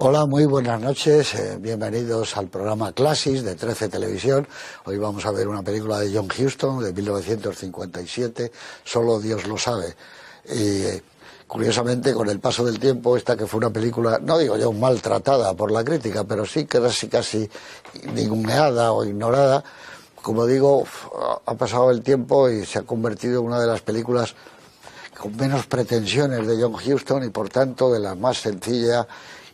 Hola, muy buenas noches, bienvenidos al programa Classics de 13 Televisión. Hoy vamos a ver una película de John Huston de 1957, Solo Dios lo sabe. Y curiosamente, con el paso del tiempo, esta que fue una película, no digo yo maltratada por la crítica, pero sí que casi ninguneada o ignorada, como digo, ha pasado el tiempo y se ha convertido en una de las películas con menos pretensiones de John Huston y por tanto de la más sencilla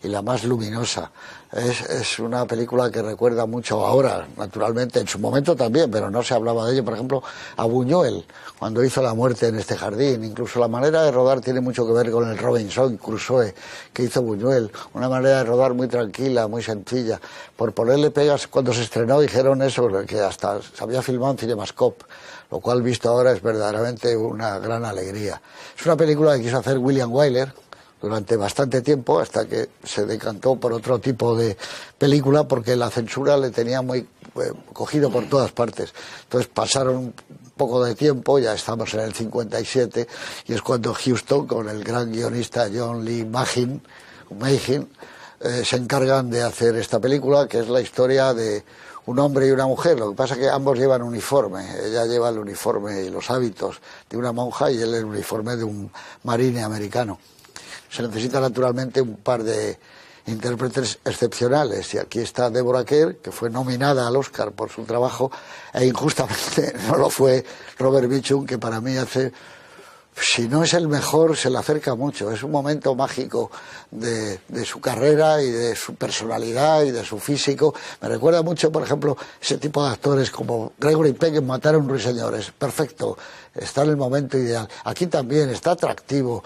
y la más luminosa. Es una película que recuerda mucho ahora, naturalmente, en su momento también, pero no se hablaba de ello, por ejemplo, a Buñuel, cuando hizo La muerte en este jardín. Incluso la manera de rodar tiene mucho que ver con el Robinson Crusoe que hizo Buñuel, una manera de rodar muy tranquila, muy sencilla. Por ponerle pegas, cuando se estrenó dijeron eso, que hasta se había filmado en Cinemascope, lo cual visto ahora es verdaderamente una gran alegría. Es una película que quiso hacer William Wyler durante bastante tiempo, hasta que se decantó por otro tipo de película, porque la censura le tenía muy cogido por todas partes. Entonces pasaron un poco de tiempo, ya estamos en el 57, y es cuando Huston, con el gran guionista John Lee Mayhew, se encargan de hacer esta película, que es la historia de un hombre y una mujer. Lo que pasa es que ambos llevan uniforme. Ella lleva el uniforme y los hábitos de una monja y él el uniforme de un marine americano. Se necesita naturalmente un par de intérpretes excepcionales, y aquí está Deborah Kerr, que fue nominada al Oscar por su trabajo, e injustamente no lo fue Robert Mitchum, que para mí hace, si no es el mejor, se le acerca mucho. Es un momento mágico de su carrera y de su personalidad y de su físico. Me recuerda mucho, por ejemplo, ese tipo de actores como Gregory Peck en Matar a un ruiseñor. Es perfecto, está en el momento ideal. Aquí también está atractivo,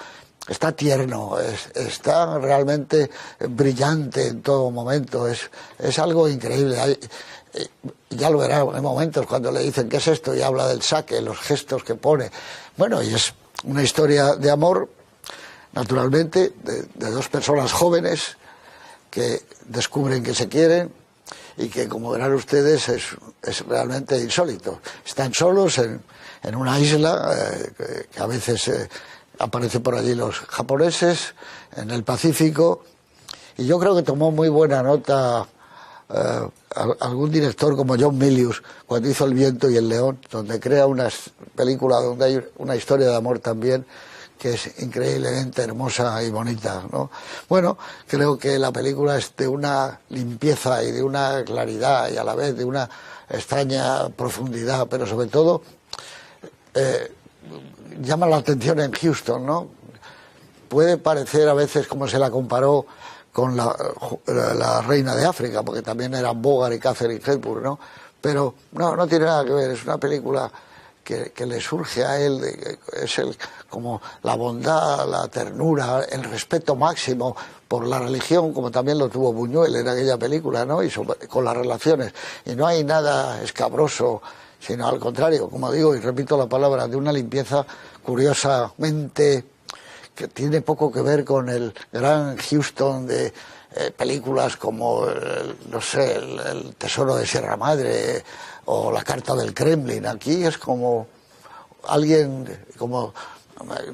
está tierno, está realmente brillante en todo momento. Es algo increíble. Ya lo verá en momentos cuando le dicen ¿qué es esto? Y habla del saque, los gestos que pone. Bueno, y es una historia de amor, naturalmente, de dos personas jóvenes que descubren que se quieren y que, como verán ustedes, es realmente insólito. Están solos en una isla que a veces aparecen por allí los japoneses, en el Pacífico, y yo creo que tomó muy buena nota algún director como John Milius cuando hizo El viento y el león, donde crea una película donde hay una historia de amor también que es increíblemente hermosa y bonita, ¿no? Bueno, creo que la película es de una limpieza y de una claridad y a la vez de una extraña profundidad, pero sobre todo llama la atención en Huston, ¿no? Puede parecer a veces como se la comparó con la reina de África, porque también eran Bogart y Catherine Hepburn, ¿no? Pero no tiene nada que ver. Es una película que le surge a él, es como la bondad, la ternura, el respeto máximo por la religión, como también lo tuvo Buñuel en aquella película, ¿no? Y con las relaciones. Y no hay nada escabroso, sino al contrario, como digo y repito la palabra, de una limpieza curiosamente que tiene poco que ver con el gran Huston de películas como, no sé, el Tesoro de Sierra Madre o La carta del Kremlin. Aquí es como alguien, como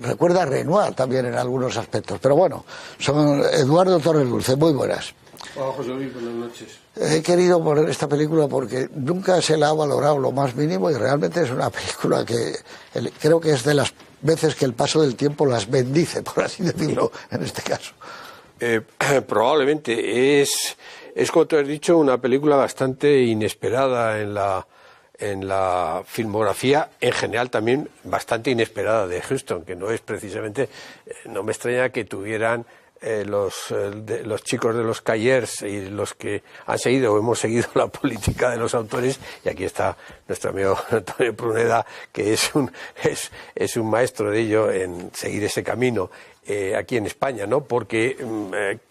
recuerda a Renoir también en algunos aspectos. Pero bueno, son Eduardo Torres Dulce, muy buenas. Hola, José Luis, buenas noches. He querido poner esta película porque nunca se la ha valorado lo más mínimo, y realmente es una película que creo que es de las veces que el paso del tiempo las bendice, por así decirlo, en este caso. Probablemente es como tú has dicho, una película bastante inesperada en la filmografía, en general también bastante inesperada de Huston, que no es precisamente, no me extraña que tuvieran los chicos de los Cayers y los que han seguido o hemos seguido la política de los autores, y aquí está nuestro amigo Antonio Pruneda, que es un maestro de ello en seguir ese camino aquí en España, ¿no? Porque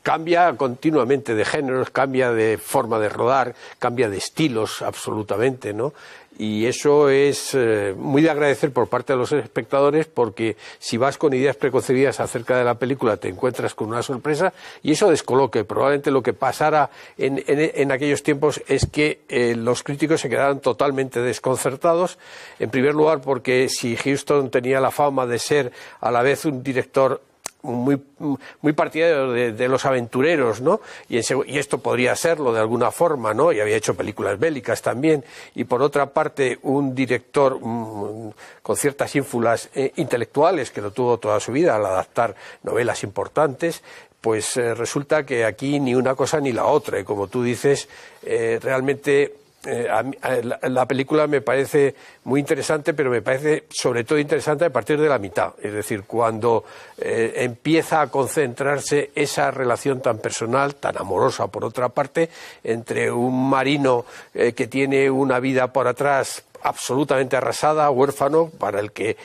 cambia continuamente de géneros, cambia de forma de rodar, cambia de estilos absolutamente, ¿no? Y eso es muy de agradecer por parte de los espectadores, porque si vas con ideas preconcebidas acerca de la película te encuentras con una sorpresa, y eso descoloque. Probablemente lo que pasara en aquellos tiempos es que los críticos se quedaran totalmente desconcertados, en primer lugar porque si Huston tenía la fama de ser a la vez un director muy partidario de los aventureros, ¿no? Y esto podría serlo de alguna forma, ¿no? Y había hecho películas bélicas también. Y por otra parte, un director con ciertas ínfulas intelectuales, que lo tuvo toda su vida al adaptar novelas importantes, pues resulta que aquí ni una cosa ni la otra. Y como tú dices, realmente... la película me parece muy interesante, pero me parece sobre todo interesante a partir de la mitad, es decir, cuando empieza a concentrarse esa relación tan personal, tan amorosa por otra parte, entre un marino que tiene una vida por atrás absolutamente arrasada, huérfano, para el que,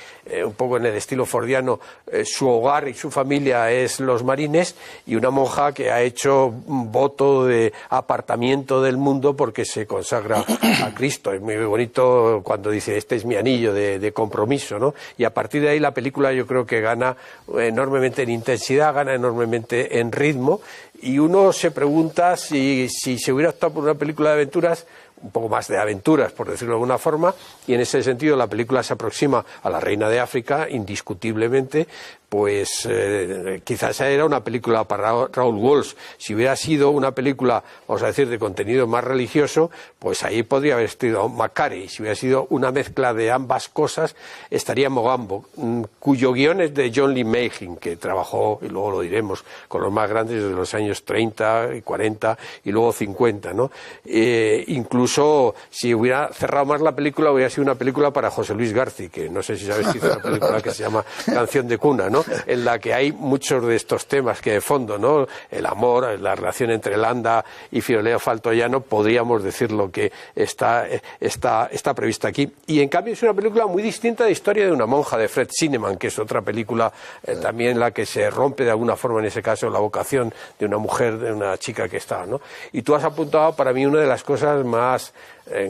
un poco en el estilo fordiano, su hogar y su familia es los marines, y una monja que ha hecho un voto de apartamiento del mundo porque se consagra a Cristo. Es muy bonito cuando dice, este es mi anillo de compromiso, ¿no? Y a partir de ahí la película yo creo que gana enormemente en intensidad, gana enormemente en ritmo, y uno se pregunta si se hubiera optado por una película de aventuras, un poco más de aventuras, por decirlo de alguna forma, y en ese sentido la película se aproxima a La Reina de África, indiscutiblemente, pues quizás era una película para Raoul Walsh. Si hubiera sido una película, vamos a decir, de contenido más religioso, pues ahí podría haber estado Macquarie. Si hubiera sido una mezcla de ambas cosas, estaría Mogambo, cuyo guión es de John Lee Mayhew, que trabajó, y luego lo diremos, con los más grandes desde los años 30 y 40 y luego 50, ¿no? Incluso si hubiera cerrado más la película, hubiera sido una película para José Luis García, que no sé si sabes que hizo una película que se llama Canción de cuna, ¿no? En la que hay muchos de estos temas que de fondo, ¿no? El amor, la relación entre Landa y Filomena Faltoyano, podríamos decir lo que está prevista aquí. Y en cambio es una película muy distinta de Historia de una monja, de Fred Zinnemann, que es otra película también en la que se rompe de alguna forma, en ese caso, la vocación de una mujer, de una chica que está, ¿no? Y tú has apuntado para mí una de las cosas más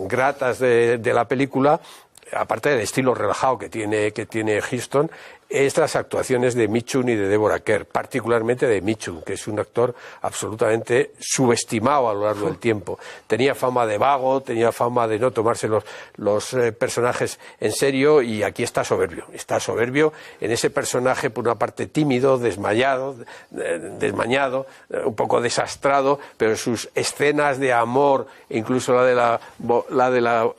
gratas de la película, aparte del estilo relajado que tiene Huston, es las actuaciones de Mitchum y de Deborah Kerr, particularmente de Mitchum, que es un actor absolutamente subestimado a lo largo del tiempo. Tenía fama de vago, tenía fama de no tomarse los personajes en serio, y aquí está soberbio en ese personaje, por una parte tímido, desmañado, un poco desastrado, pero sus escenas de amor, incluso la de la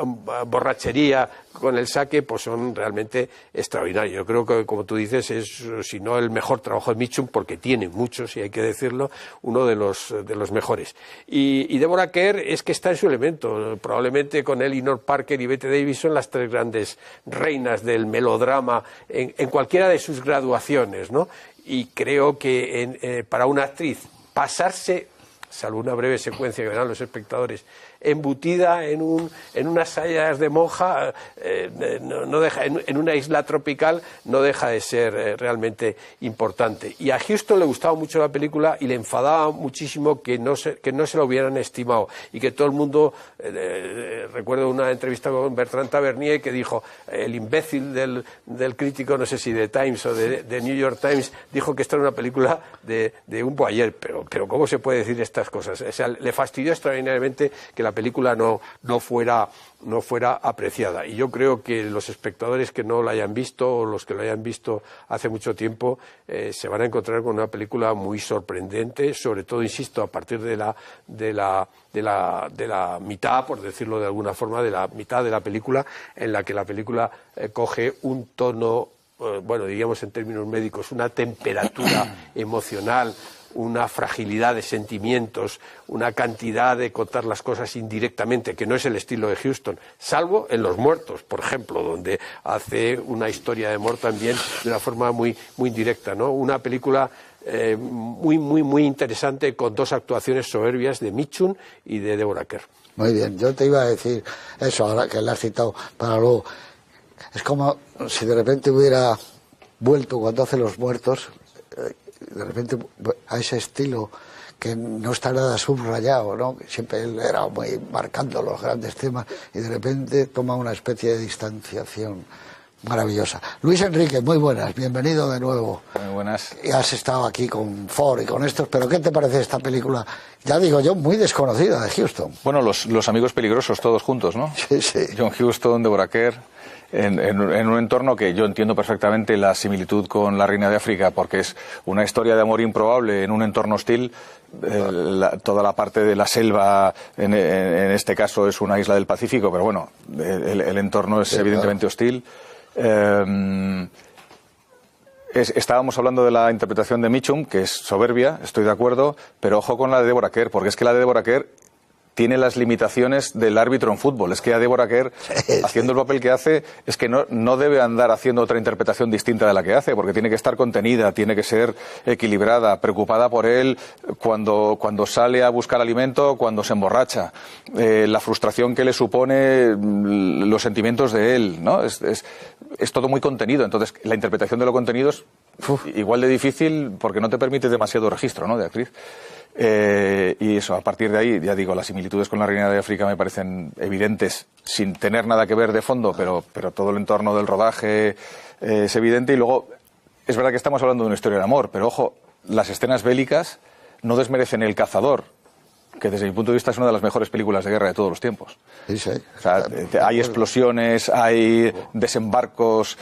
borrachería con el saque, pues son realmente extraordinarios. Yo creo que, como tú dices, es, si no el mejor trabajo de Mitchum, porque tiene muchos, y hay que decirlo, uno de los mejores. Y Deborah Kerr es que está en su elemento, probablemente con Eleanor Parker y Bette Davis son las tres grandes reinas del melodrama en cualquiera de sus graduaciones, ¿no? Y creo que para una actriz pasarse, salvo una breve secuencia que verán los espectadores, embutida en unas sayas de monja, no deja, en una isla tropical, no deja de ser realmente importante. Y a Huston le gustaba mucho la película y le enfadaba muchísimo que no se lo hubieran estimado, y que todo el mundo, recuerdo una entrevista con Bertrand Tavernier que dijo, el imbécil del crítico, no sé si de Times o de New York Times, dijo que esta era una película de un boyer, pero ¿cómo se puede decir estas cosas? O sea, le fastidió extraordinariamente que la película no fuera apreciada, y yo creo que los espectadores que no la hayan visto, o los que la hayan visto hace mucho tiempo, se van a encontrar con una película muy sorprendente, sobre todo, insisto, a partir de la mitad, por decirlo de alguna forma, de la mitad de la película, en la que la película coge un tono, bueno, diríamos en términos médicos, una temperatura emocional, una fragilidad de sentimientos, una cantidad de contar las cosas indirectamente, que no es el estilo de Huston, salvo en Los Muertos, por ejemplo, donde hace una historia de amor también de una forma muy, muy indirecta, ¿no? Una película muy, muy, muy interesante, con dos actuaciones soberbias de Mitchum y de Deborah Kerr. Muy bien, yo te iba a decir eso, ahora que le has citado para luego. Es como si de repente hubiera vuelto cuando hace Los Muertos, de repente a ese estilo que no está nada subrayado, ¿no? Siempre él era muy marcando los grandes temas, y de repente toma una especie de distanciación maravillosa. Luis Enrique, muy buenas, bienvenido de nuevo. Muy buenas. Y has estado aquí con Ford y con estos, pero ¿qué te parece esta película? Ya digo yo, muy desconocida, de Huston. Bueno, los amigos peligrosos todos juntos, ¿no? Sí, sí. John Huston, Deborah Kerr. en un entorno que yo entiendo perfectamente la similitud con La Reina de África, porque es una historia de amor improbable en un entorno hostil. Toda la parte de la selva, en este caso es una isla del Pacífico, pero bueno, el entorno es evidentemente hostil. Estábamos hablando de la interpretación de Mitchum, que es soberbia, estoy de acuerdo, pero ojo con la de Deborah Kerr, porque es que la de Deborah Kerr tiene las limitaciones del árbitro en fútbol. Es que a Deborah Kerr, haciendo el papel que hace, es que no debe andar haciendo otra interpretación distinta de la que hace, porque tiene que estar contenida, tiene que ser equilibrada, preocupada por él cuando sale a buscar alimento, cuando se emborracha, la frustración que le supone los sentimientos de él, ¿no? Es todo muy contenido. Entonces, la interpretación de lo contenido es igual de difícil porque no te permite demasiado registro, ¿no?, de actriz. Y eso, a partir de ahí, ya digo, las similitudes con La Reina de África me parecen evidentes, sin tener nada que ver de fondo, pero todo el entorno del rodaje es evidente. Y luego, es verdad que estamos hablando de una historia de amor, pero ojo, las escenas bélicas no desmerecen El Cazador, que desde mi punto de vista es una de las mejores películas de guerra de todos los tiempos. Sí, sí. O sea, hay explosiones, hay desembarcos,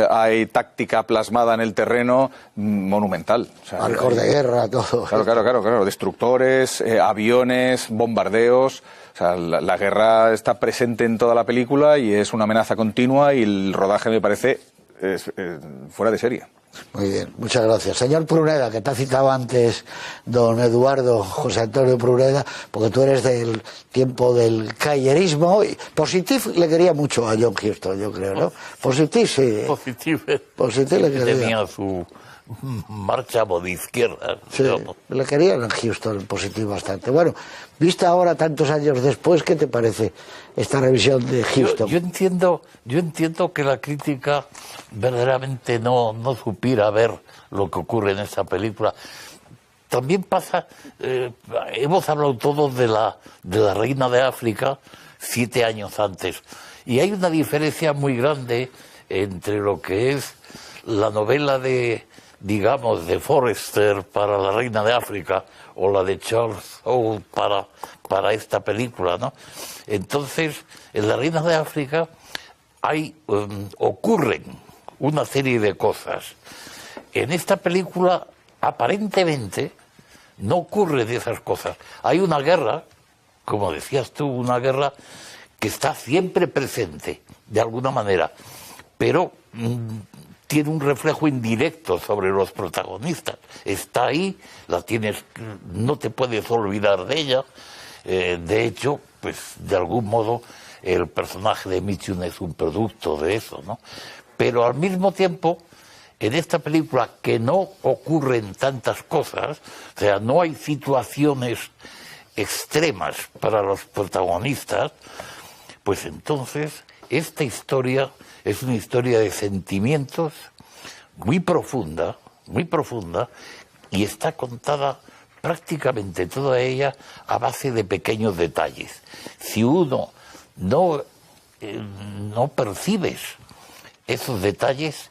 hay táctica plasmada en el terreno monumental. O sea, barcos de guerra, todo. Claro. Destructores, aviones, bombardeos. O sea, la guerra está presente en toda la película y es una amenaza continua, y el rodaje me parece fuera de serie. Muy bien, muchas gracias. Señor Pruneda, que te ha citado antes don Eduardo José Antonio Pruneda, porque tú eres del tiempo del cayerismo. Y Positif le quería mucho a John Huston, yo creo, ¿no? Positif, sí. Positif le quería. Tenía su marcha de izquierda. Sí, le querían en Houston, Positif, bastante. Bueno, vista ahora tantos años después, ¿qué te parece esta revisión de Houston? Yo entiendo que la crítica verdaderamente no supiera ver lo que ocurre en esta película. También pasa, hemos hablado todos de la Reina de África 7 años antes, y hay una diferencia muy grande entre lo que es la novela de Forrester para La Reina de África o la de Charles Soule para esta película, ¿no? Entonces, en La Reina de África ocurren una serie de cosas. En esta película, aparentemente, no ocurren esas cosas. Hay una guerra, como decías tú, una guerra que está siempre presente, de alguna manera, pero tiene un reflejo indirecto sobre los protagonistas. Está ahí, no te puedes olvidar de ella. De hecho, pues de algún modo el personaje de Mitchum es un producto de eso, ¿no? Pero al mismo tiempo, en esta película que no ocurren tantas cosas, o sea, no hay situaciones extremas para los protagonistas, pues entonces esta historia es una historia de sentimientos muy profunda, y está contada prácticamente toda ella a base de pequeños detalles. Si uno no percibes esos detalles,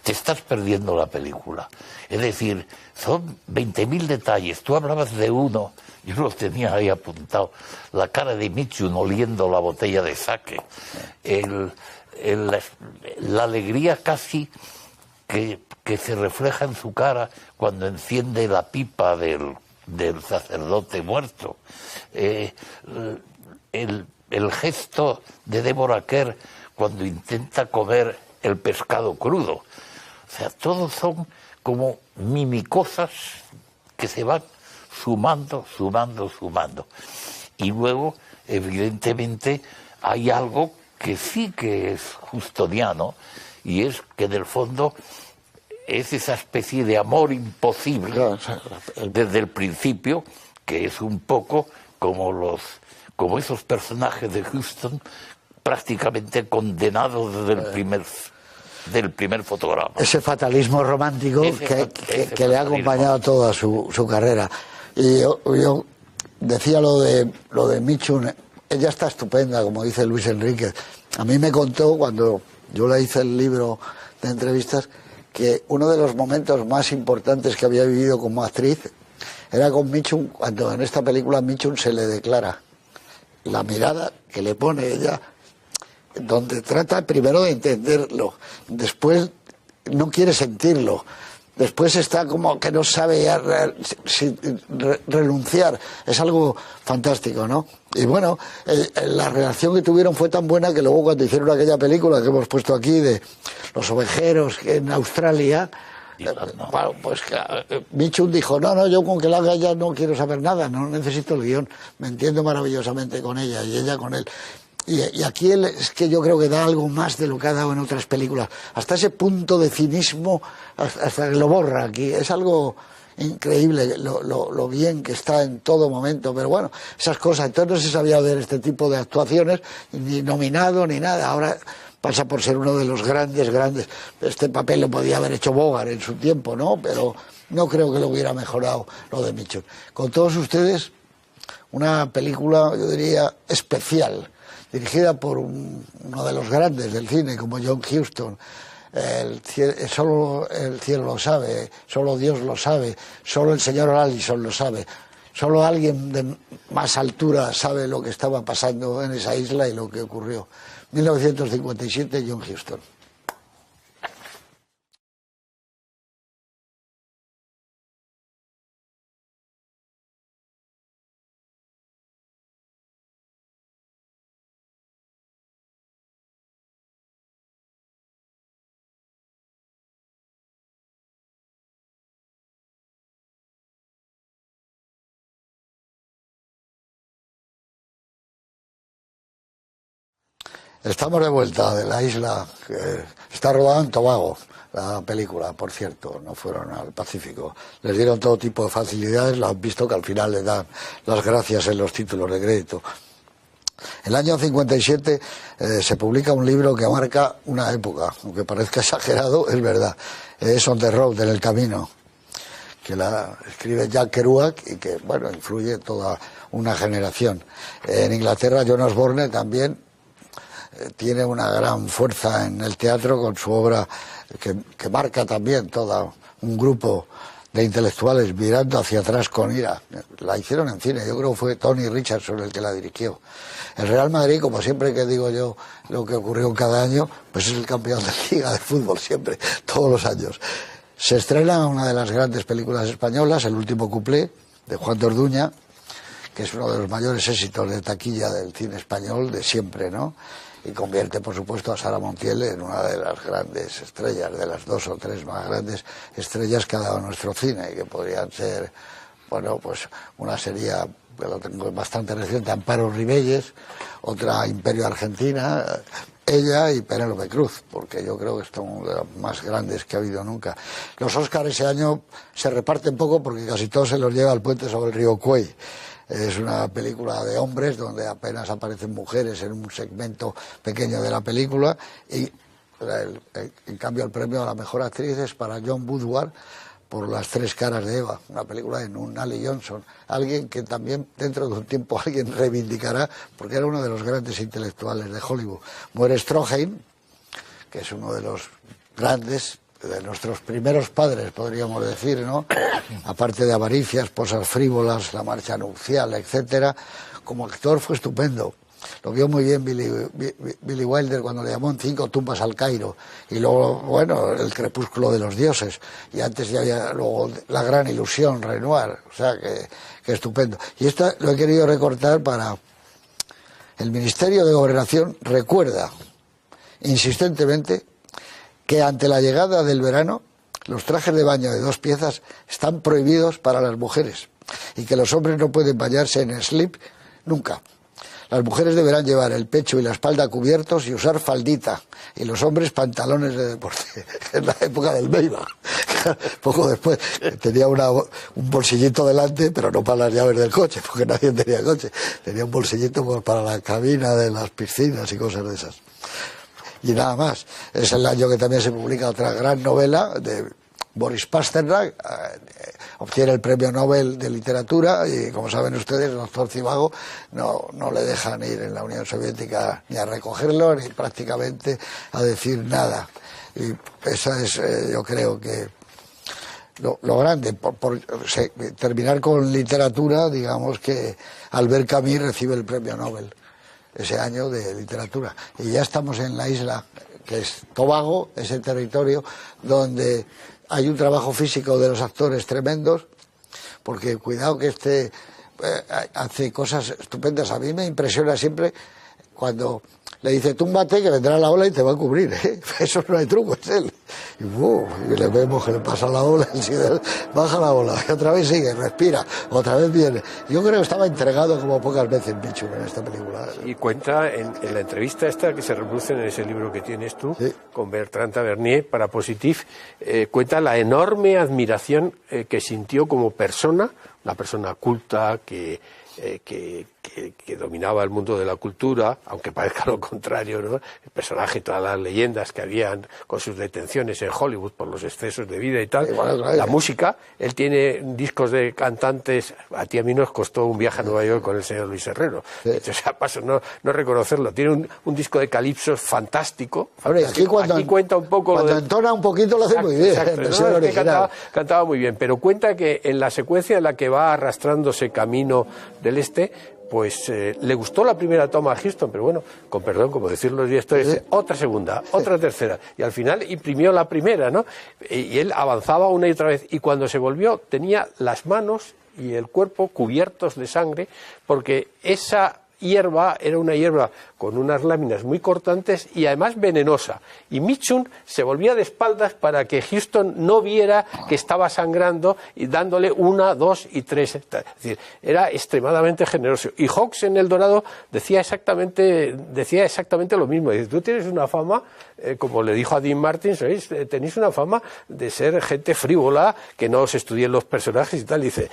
te estás perdiendo la película. Es decir, son 20.000 detalles. Tú hablabas de uno, yo los tenía ahí apuntado. La cara de Mitchum oliendo la botella de sake. La alegría casi que se refleja en su cara cuando enciende la pipa del sacerdote muerto. El gesto de Deborah Kerr cuando intenta comer el pescado crudo. O sea, todos son como mimicosas que se van sumando. Y luego, evidentemente, hay algo que sí que es justoniano, y es que en el fondo es esa especie de amor imposible desde el principio, que es un poco como esos personajes de Huston prácticamente condenados desde el primer fotograma. Ese fatalismo romántico que le ha acompañado toda su carrera. Y yo decía lo de Mitchum, ella está estupenda, como dice Luis Enríquez. A mí me contó, cuando yo le hice el libro de entrevistas, que uno de los momentos más importantes que había vivido como actriz era con Mitchum, cuando en esta película Mitchum se le declara. La mirada que le pone ella donde trata primero de entenderlo, después no quiere sentirlo, después está como que no sabe ya renunciar. Es algo fantástico, ¿no? Y bueno, la relación que tuvieron fue tan buena que luego cuando hicieron aquella película que hemos puesto aquí de los ovejeros en Australia, bueno, pues Mitchum dijo, no, yo con que la haga ya no quiero saber nada, no necesito el guión, me entiendo maravillosamente con ella y ella con él. Y aquí él es que yo creo que da algo más de lo que ha dado en otras películas. Hasta ese punto de cinismo, hasta que lo borra aquí. Es algo increíble lo bien que está en todo momento. Pero bueno, esas cosas. Entonces no se sabía ver este tipo de actuaciones, ni nominado ni nada. Ahora pasa por ser uno de los grandes. Este papel lo podía haber hecho Bogart en su tiempo, ¿no? Pero no creo que lo hubiera mejorado lo de Mitchum. Con todos ustedes, una película, yo diría, especial, dirigida por uno de los grandes del cine, como John Huston. Solo el cielo lo sabe, solo Dios lo sabe, solo el señor Allison lo sabe, solo alguien de más altura sabe lo que estaba pasando en esa isla y lo que ocurrió. 1957, John Huston. Estamos de vuelta de la isla, que está rodada en Tobago, la película, por cierto, no fueron al Pacífico. Les dieron todo tipo de facilidades, lo han visto que al final le dan las gracias en los títulos de crédito. En el año 57 se publica un libro que marca una época, aunque parezca exagerado, es verdad. Es On the Road, en el camino, que la escribe Jack Kerouac y que, bueno, influye toda una generación. En Inglaterra, John Osborne también tiene una gran fuerza en el teatro con su obra que marca también todo un grupo de intelectuales mirando hacia atrás con ira. La hicieron en cine, yo creo que fue Tony Richardson el que la dirigió. El Real Madrid, como siempre que digo yo lo que ocurrió cada año, pues es el campeón de Liga de fútbol siempre, todos los años. Se estrena una de las grandes películas españolas, El último cuplé, de Juan de Orduña, que es uno de los mayores éxitos de taquilla del cine español de siempre, ¿no? Y convierte, por supuesto, a Sara Montiel en una de las grandes estrellas, de las 2 o 3 más grandes estrellas que ha dado nuestro cine, que podrían ser, bueno, pues una serie que lo tengo bastante reciente, Amparo Ribelles, otra Imperio Argentina, ella y Penélope Cruz, porque yo creo que son de las más grandes que ha habido nunca. Los Óscar ese año se reparten poco porque casi todos se los lleva al puente sobre el río Cuey. Es una película de hombres donde apenas aparecen mujeres en un segmento pequeño de la película y en cambio el premio a la mejor actriz es para John Woodward por Las 3 caras de Eva, una película de Nunnally Johnson, alguien que también dentro de un tiempo alguien reivindicará porque era uno de los grandes intelectuales de Hollywood. Muere Stroheim, que es uno de los grandes, de nuestros primeros padres, podríamos decir, ¿no? Aparte de Avaricia, Esposas frívolas, La marcha nupcial, etcétera, como actor fue estupendo. Lo vio muy bien Billy Wilder cuando le llamó en 5 tumbas al Cairo. Y luego, bueno, El crepúsculo de los dioses. Y antes ya había luego La gran ilusión, Renoir. O sea, que estupendo. Y esto lo he querido recortar para... El Ministerio de Gobernación recuerda insistentemente que ante la llegada del verano los trajes de baño de 2 piezas están prohibidos para las mujeres y que los hombres no pueden bañarse en slip nunca. Las mujeres deberán llevar el pecho y la espalda cubiertos y usar faldita y los hombres pantalones de deporte. En la época del Maybach. Poco después tenía un bolsillito delante, pero no para las llaves del coche, porque nadie tenía coche. Tenía un bolsillito pues, para la cabina de las piscinas y cosas de esas. Y nada más. Es el año que también se publica otra gran novela de Boris Pasternak, obtiene el premio Nobel de Literatura y, como saben ustedes, el doctor Zivago no le dejan ir en la Unión Soviética ni a recogerlo ni prácticamente a decir nada. Y esa es, yo creo que lo grande. Terminar con literatura, digamos que Albert Camus recibe el premio Nobel. ese año de literatura. Y ya estamos en la isla, que es Tobago, ese territorio donde hay un trabajo físico de los actores tremendos, porque cuidado que hace cosas estupendas. A mí me impresiona siempre cuando le dice túmbate que vendrá la ola y te va a cubrir, ¿eh? Eso no hay truco, es él. Y le vemos que le pasa la ola, baja la ola, y otra vez sigue, respira, otra vez viene. Yo creo que estaba entregado como pocas veces Mitchum en esta película. Y cuenta en la entrevista esta que se reproduce en ese libro que tienes tú, sí, con Bertrand Tavernier para Positif, cuenta la enorme admiración que sintió como persona, una persona culta que dominaba el mundo de la cultura, aunque parezca lo contrario, ¿no? El personaje, todas las leyendas que habían con sus detenciones en Hollywood por los excesos de vida y tal, la música, él tiene discos de cantantes, a ti y a mí nos costó un viaje a Nueva York con el señor Luis Herrero, o sea, paso no reconocerlo, tiene un disco de calipsos fantástico. Hombre, aquí cuenta un poco cuando entona un poquito lo hace muy bien, exacto, ¿no? Cantaba muy bien, pero cuenta que en la secuencia en la que va arrastrándose camino del este, pues le gustó la primera toma a Huston, pero bueno, con perdón, como decirlo los directores, otra segunda, otra tercera, y al final imprimió la primera, ¿no? Y él avanzaba una y otra vez, y cuando se volvió tenía las manos y el cuerpo cubiertos de sangre, porque esa hierba era una hierba con unas láminas muy cortantes y además venenosa, y Mitchum se volvía de espaldas para que Huston no viera que estaba sangrando y dándole 1, 2 y 3, es decir, era extremadamente generoso. Y Hawks en El Dorado decía exactamente lo mismo, dice, tú tienes una fama, como le dijo a Dean Martin, ¿sabéis? Tenéis una fama de ser gente frívola, que no os estudien los personajes y tal, y dice,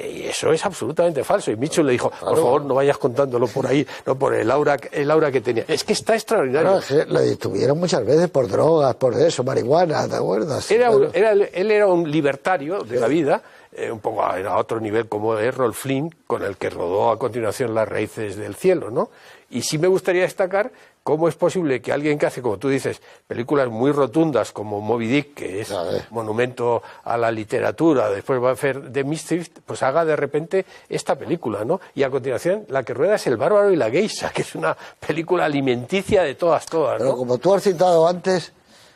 y eso es absolutamente falso. Y Mitchum le dijo, por favor, no vayas contándolo por ahí, no por el aura que tenía. Es que está extraordinario. Claro, es que lo detuvieron muchas veces por drogas, por eso, marihuana, ¿te acuerdas? Él era un libertario de la vida, un poco a otro nivel como Errol Flynn, con el que rodó a continuación Las raíces del cielo, ¿no? Y sí me gustaría destacar cómo es posible que alguien que hace, como tú dices, películas muy rotundas como Moby Dick, que es monumento a la literatura, después va a hacer The Mischief, pues haga de repente esta película, ¿no? Y a continuación la que rueda es El bárbaro y la geisha, que es una película alimenticia de todas, ¿no? Pero como tú has citado antes,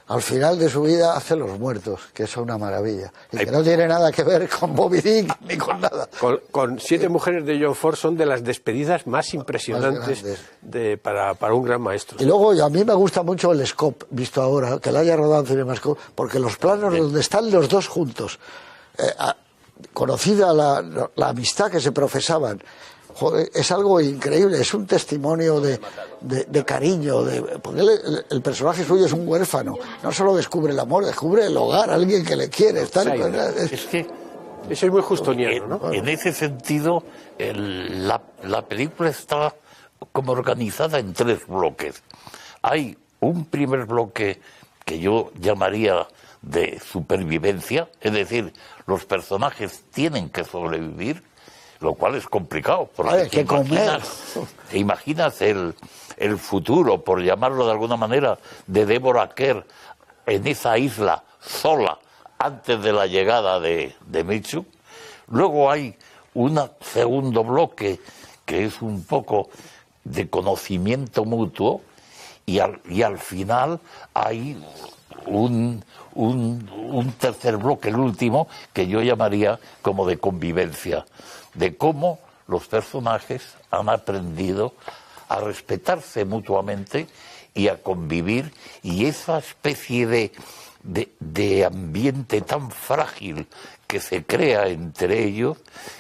al final de su vida hace Los muertos, que es una maravilla. Y que no tiene nada que ver con Moby Dick ni con nada. Con Siete mujeres de John Ford son de las despedidas más impresionantes para un gran maestro. Y luego a mí me gusta mucho el scope, visto ahora, que lo haya rodado en CinemaScope, porque los planos donde están los dos juntos, conocida la amistad que se profesaban, joder, es algo increíble, es un testimonio de cariño, porque el personaje suyo es un huérfano, no solo descubre el amor, descubre el hogar, alguien que le quiere estar con él. Es que eso es muy justoniano, ¿no? En ese sentido, la película está como organizada en 3 bloques. Hay un primer bloque que yo llamaría de supervivencia, es decir, los personajes tienen que sobrevivir, lo cual es complicado, porque te imaginas el futuro, por llamarlo de alguna manera, de Deborah Kerr en esa isla sola antes de la llegada de Mitchum. Luego hay un segundo bloque que es un poco de conocimiento mutuo, y al final hay un tercer bloque, el último, que yo llamaría como de convivencia, de cómo los personajes han aprendido a respetarse mutuamente y a convivir, y esa especie de ambiente tan frágil que se crea entre ellos,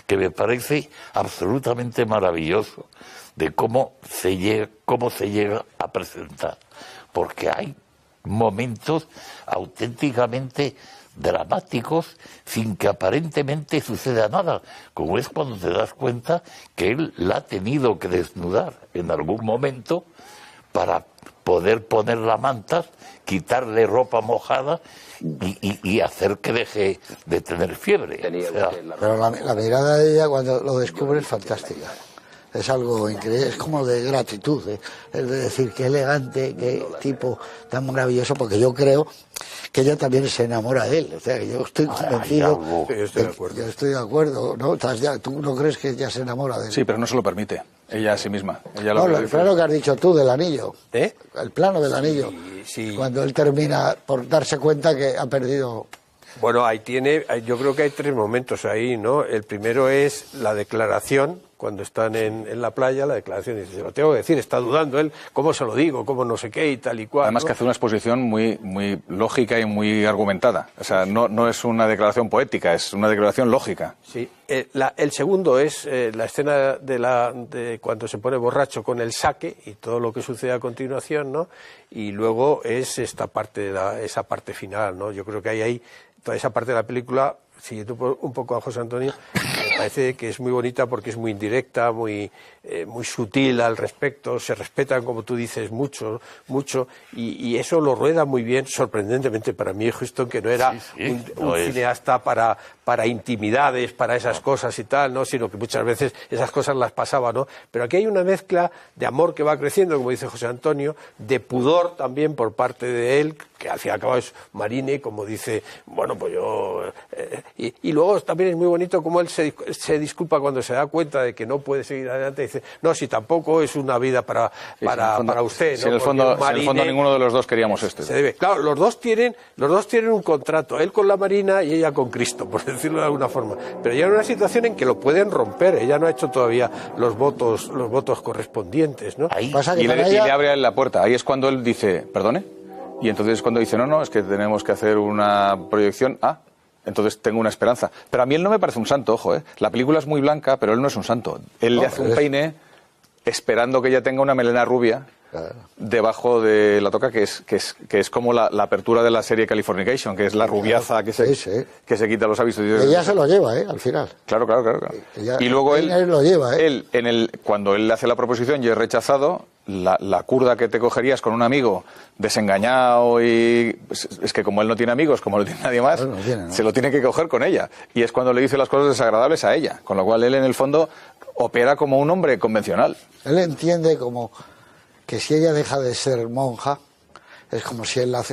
que me parece absolutamente maravilloso, de cómo se llega a presentar, porque hay momentos auténticamente dramáticos sin que aparentemente suceda nada, como es cuando te das cuenta que él la ha tenido que desnudar en algún momento para poder poner la manta, quitarle ropa mojada y hacer que deje de tener fiebre. Pero la mirada de ella cuando lo descubre es fantástica. Es algo increíble, es como de gratitud, es decir, qué elegante, qué tipo tan maravilloso, porque yo creo que ella también se enamora de él, o sea, que yo estoy convencido, yo estoy de acuerdo. Yo estoy de acuerdo, ¿no? ¿Tú no crees que ella se enamora de él? Sí, pero no se lo permite. Ella a sí misma. No, el plano que has dicho tú del anillo. ¿Eh? El plano del anillo. Sí. Cuando él termina por darse cuenta que ha perdido... Bueno, yo creo que hay 3 momentos ahí, ¿no? El primero es la declaración, cuando están en la playa, la declaración, dice, lo tengo que decir, está dudando él, ¿cómo se lo digo? ¿Cómo no sé qué? Y tal y cual. Además, ¿no? que hace una exposición muy, muy lógica y muy argumentada. O sea, no es una declaración poética, es una declaración lógica. Sí. El segundo es la escena de cuando se pone borracho con el saque y todo lo que sucede a continuación, ¿no? Y luego es esta parte, esa parte final, ¿no? Yo creo que hay toda esa parte de la película, siguiendo un poco a José Antonio, me parece que es muy bonita porque es muy indirecta, muy sutil al respecto, se respetan, como tú dices, mucho, y eso lo rueda muy bien, sorprendentemente para mí, Huston, que no era un cineasta para intimidades, para esas cosas y tal, ¿no? Sino que muchas veces esas cosas las pasaba, ¿no? Pero aquí hay una mezcla de amor que va creciendo, como dice José Antonio, de pudor también por parte de él, que al fin y al cabo es marine, como dice, bueno, pues yo... y luego también es muy bonito como él se disculpa cuando se da cuenta de que no puede seguir adelante, y dice, no, si tampoco es una vida para usted, ¿no? Si en el fondo ninguno de los dos queríamos se debe. Claro, los dos tienen un contrato, él con la Marina y ella con Cristo, por decirlo de alguna forma, pero ya en una situación en que lo pueden romper, ella no ha hecho todavía los votos correspondientes, ¿no? Y le abre la puerta, ahí es cuando él dice, ¿perdone? Y entonces cuando dice, no, es que tenemos que hacer una proyección, entonces tengo una esperanza. Pero a mí él no me parece un santo, ojo, ¿eh? La película es muy blanca, pero él no es un santo. Él le hace un peine esperando que ella tenga una melena rubia debajo de la toca, que es como la apertura de la serie Californication, que es la rubiaza que se quita los hábitos. Ella se lo lleva, al final. Claro. Y luego él lo lleva, cuando él le hace la proposición y es rechazado, la curda que te cogerías con un amigo desengañado y... Es que como él no tiene amigos, como no tiene nadie más, se lo tiene que coger con ella. Y es cuando le dice las cosas desagradables a ella. Con lo cual él, en el fondo, opera como un hombre convencional. Él entiende como que si ella deja de ser monja, es como si él la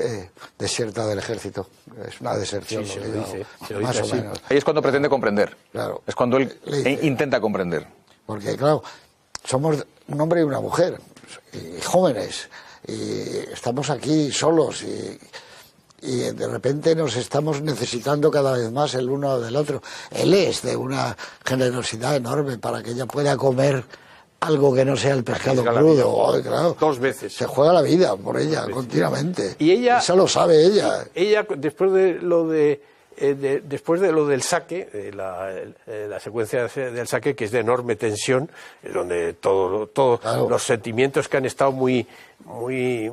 deserta del ejército. Es una deserción. Sí, se lo dice más o así. menos. Ahí es cuando pretende comprender. Claro. Es cuando él intenta comprender. Porque, claro, somos un hombre y una mujer, y jóvenes, y estamos aquí solos, y de repente nos estamos necesitando cada vez más el uno del otro. Él es de una generosidad enorme para que ella pueda comer algo que no sea el pescado crudo. Claro, 2 veces. Se juega la vida por ella continuamente. Y ella... Eso lo sabe ella. Ella, después de lo del saque, la secuencia del saque, que es de enorme tensión, donde todos los sentimientos que han estado muy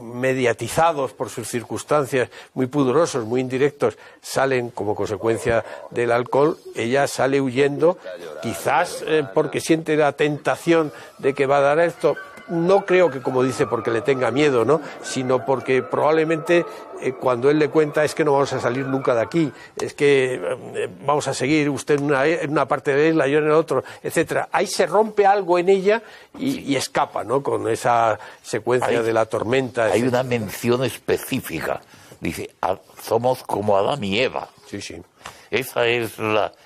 mediatizados por sus circunstancias, muy pudorosos, muy indirectos, salen como consecuencia del alcohol, ella sale huyendo, quizás porque siente la tentación de que va a dar esto. No creo que, como dice, porque le tenga miedo, ¿no? Sino porque probablemente cuando él le cuenta es que no vamos a salir nunca de aquí, es que vamos a seguir usted en una parte de la isla, yo en el otro, etcétera. Ahí se rompe algo en ella y escapa, ¿no? Con esa secuencia de la tormenta. Hay una mención específica. Dice, somos como Adán y Eva. Sí, sí. Esa es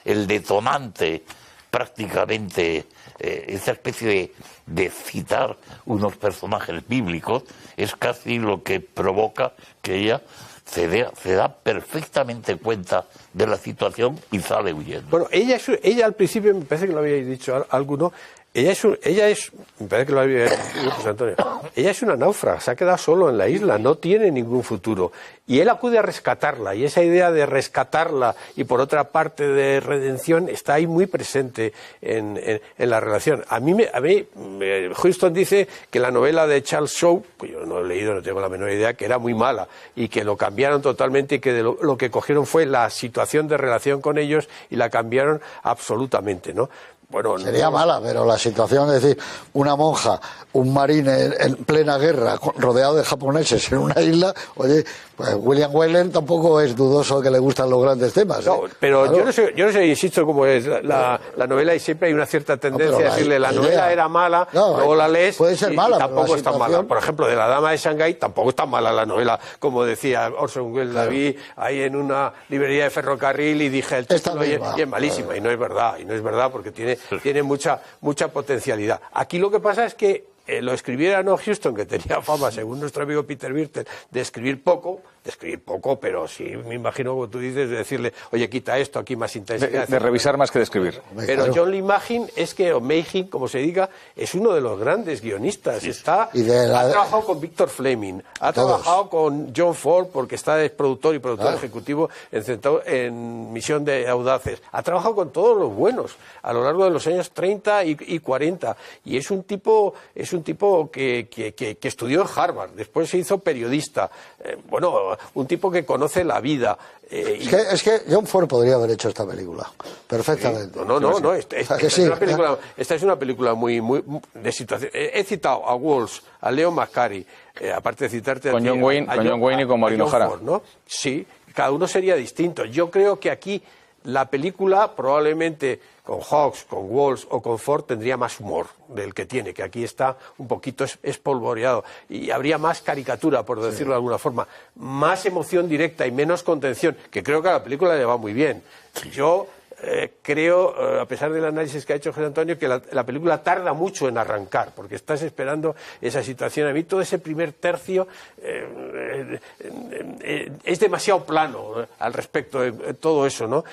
el detonante, prácticamente, esa especie de citar unos personajes bíblicos, es casi lo que provoca que ella se da perfectamente cuenta de la situación y sale huyendo. Bueno, ella al principio, me parece que lo habíais dicho alguno, ella es, me parece que lo había dicho José Antonio, ella es una náufraga, se ha quedado solo en la isla, no tiene ningún futuro. Y él acude a rescatarla, y esa idea de rescatarla y por otra parte de redención está ahí muy presente en la relación. A mí Huston dice que la novela de Charles Shaw, que yo no he leído, no tengo la menor idea, que era muy mala y que lo cambiaron totalmente y que lo que cogieron fue la situación de relación con ellos y la cambiaron absolutamente, ¿no? Bueno, sería mala, pero la situación, es decir, una monja, un marine en plena guerra, rodeado de japoneses en una isla, oye, pues William Wyler tampoco es dudoso que le gustan los grandes temas. No, pero claro. yo no sé, insisto, cómo es la novela y siempre hay una cierta tendencia a decirle la novela era mala, luego la lees puede ser mala, y tampoco es tan mala. Por ejemplo, de La dama de Shanghái tampoco es tan mala la novela, como decía Orson Welles, la vi ahí en una librería de ferrocarril y dije el título y es malísima, y no es verdad porque tiene tiene mucha potencialidad. Aquí lo que pasa es que lo escribiera no Huston, que tenía fama, según nuestro amigo Peter Birtel, de escribir poco, pero sí me imagino, como tú dices, de decirle, oye, quita esto, aquí más intensidad. De revisar más que de escribir. Pero John Lee Magin o Magin, como se diga, es uno de los grandes guionistas. Ha trabajado con Victor Fleming, ha trabajado con John Ford, porque está de productor y productor ejecutivo en Misión de Audaces. Ha trabajado con todos los buenos a lo largo de los años 30 y 40. Y es un tipo que estudió en Harvard, después se hizo periodista. Un tipo que conoce la vida. Es que John Ford podría haber hecho esta película perfectamente. No. Esta es una película muy de situación. He citado a Walsh, a Leo McCarey, aparte de citarte con John Wayne y con Maureen O'Hara. ¿No? Sí, cada uno sería distinto. Yo creo que aquí la película probablemente con Hawks, con Walsh o con Ford tendría más humor del que tiene, que aquí está un poquito espolvoreado, y habría más caricatura, por decirlo de alguna forma, más emoción directa y menos contención, que creo que a la película le va muy bien. Yo creo, a pesar del análisis que ha hecho José Antonio, que la película tarda mucho en arrancar, porque estás esperando esa situación. A mí todo ese primer tercio es demasiado plano al respecto de todo eso, ¿no?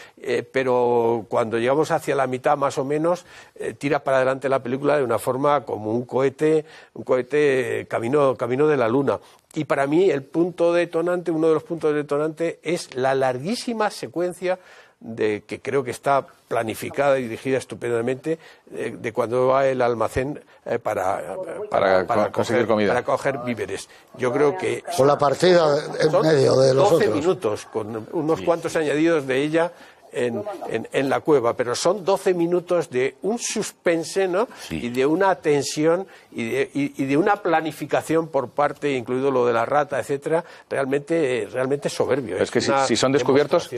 Pero cuando llegamos hacia la mitad más o menos, tira para adelante la película de una forma como un cohete camino de la luna. Y para mí uno de los puntos detonantes es la larguísima secuencia que creo que está planificada y dirigida estupendamente, de cuando va el almacén para conseguir comida, para coger víveres. Yo creo que con la partida en medio de los 12 otros minutos, con unos cuantos añadidos de ella en la cueva, pero son 12 minutos de un suspense, ¿no? Sí. Y de una tensión y de una planificación por parte, incluido lo de la rata, etcétera, realmente soberbio. Es que si son descubiertos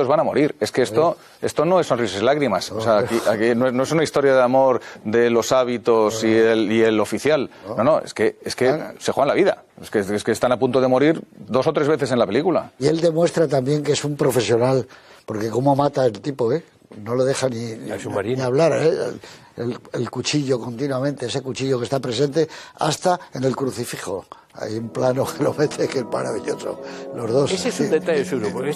van a morir. Es que esto no es sonrisas y lágrimas. O sea, aquí no es una historia de amor de los hábitos y el oficial. No, es que se juegan la vida. Es que están a punto de morir 2 o 3 veces en la película. Y él demuestra también que es un profesional, porque cómo mata el tipo, no lo deja ni hablar, el cuchillo continuamente, ese cuchillo que está presente hasta en el crucifijo. Hay un plano que lo mete que es maravilloso, los dos. Ese es un detalle suyo, porque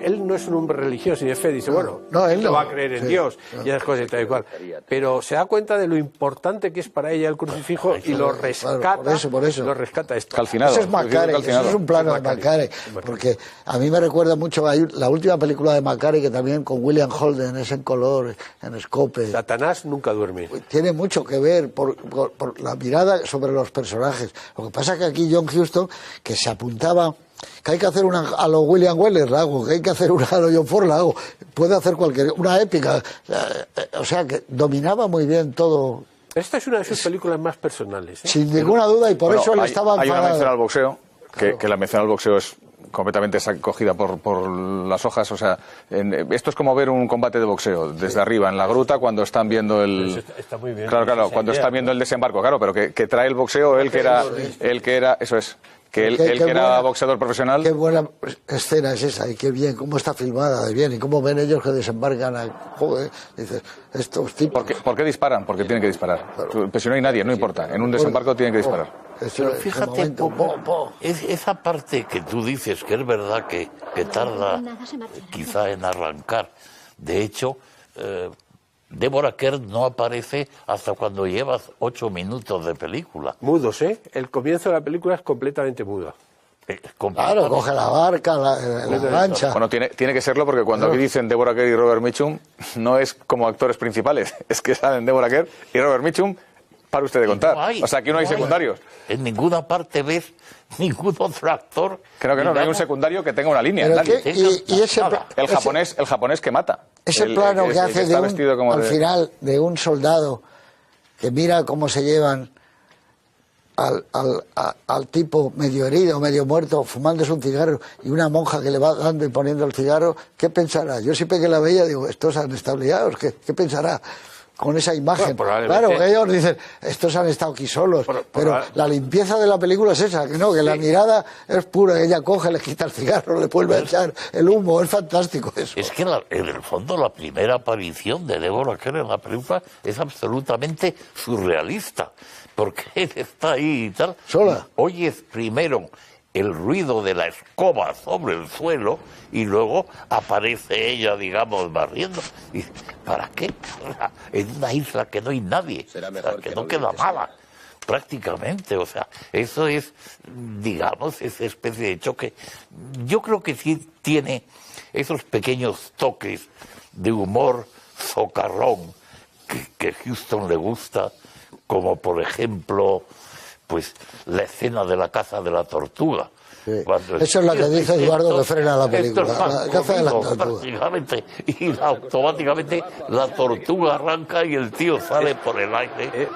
él no es un hombre religioso y de fe, dice, él no va a creer en Dios y esas cosas y tal y cual. Pero se da cuenta de lo importante que es para ella el crucifijo y lo rescata. Claro, por eso. Lo rescata esto. Calcinado. Eso es Maccari, eso es un plano de Maccari. Porque a mí me recuerda mucho la última película de Maccari, que también con William Holden, es en color, en scope. Satanás nunca duerme. Tiene mucho que ver por la mirada sobre los personajes. Lo que pasa es que aquí John Huston, que se apuntaba, que hay que hacer una a lo William Weller, la hago, que hay que hacer una a lo John Ford, la hago, puede hacer una épica, o sea, que dominaba muy bien todo. Esta es una de sus películas más personales. Sin ninguna duda, y por eso él estaba enfadado. Hay una mención al boxeo, que la mención al boxeo es completamente cogida por las hojas. O sea, esto es como ver un combate de boxeo desde arriba en la gruta cuando están viendo está muy bien. Claro, cuando están viendo el desembarco, claro, pero que trae el boxeo él que era eso es. Que él que era boxeador profesional. Qué buena escena es esa, y qué bien, cómo está filmada de bien, y cómo ven ellos que desembarcan joder, dices, estos tipos. ¿Por qué disparan? Porque tienen que disparar. Claro. Pues si no hay nadie, no importa. En un desembarco tienen que disparar. Pero fíjate, esa parte que tú dices, que es verdad que tarda quizá en arrancar. De hecho, Deborah Kerr no aparece hasta cuando llevas 8 minutos de película. Mudos, El comienzo de la película es completamente muda. Claro, coge la barca, la lancha. Bueno, tiene que serlo, porque cuando aquí dicen Deborah Kerr y Robert Mitchum, no es como actores principales, es que salen Deborah Kerr y Robert Mitchum, para usted de contar. O sea, aquí no hay secundarios. En ninguna parte ves ningún otro actor. Creo que no hay un secundario que tenga una línea. El japonés que mata. Ese plano que hace al final de un soldado que mira cómo se llevan al tipo medio herido, medio muerto, fumándose un cigarro, y una monja que le va dando y poniendo el cigarro, ¿qué pensará? Yo siempre que la veía digo, estos han estado liados, ¿qué pensará? con esa imagen. Bueno, claro, ellos dicen, estos han estado aquí solos, pero la limpieza de la película es esa, que no, que la mirada es pura, ella coge, le quita el cigarro, le vuelve a echar el humo, es fantástico eso. Es que en el fondo la primera aparición de Deborah Kerr en la película es absolutamente surrealista, porque él está ahí y tal. Sola. Oyes primero el ruido de la escoba sobre el suelo y luego aparece ella, digamos, barriendo. Y ¿para qué? En una isla que no hay nadie, que no queda nada, prácticamente. O sea, eso es, digamos, esa especie de choque. Yo creo que sí tiene esos pequeños toques de humor socarrón que Huston le gusta, como por ejemplo, pues la escena de la caza de la tortuga. Sí. Eso es lo que dice Eduardo que frena la película, la caza de la tortuga. Y automáticamente la tortuga arranca y el tío sale por el aire.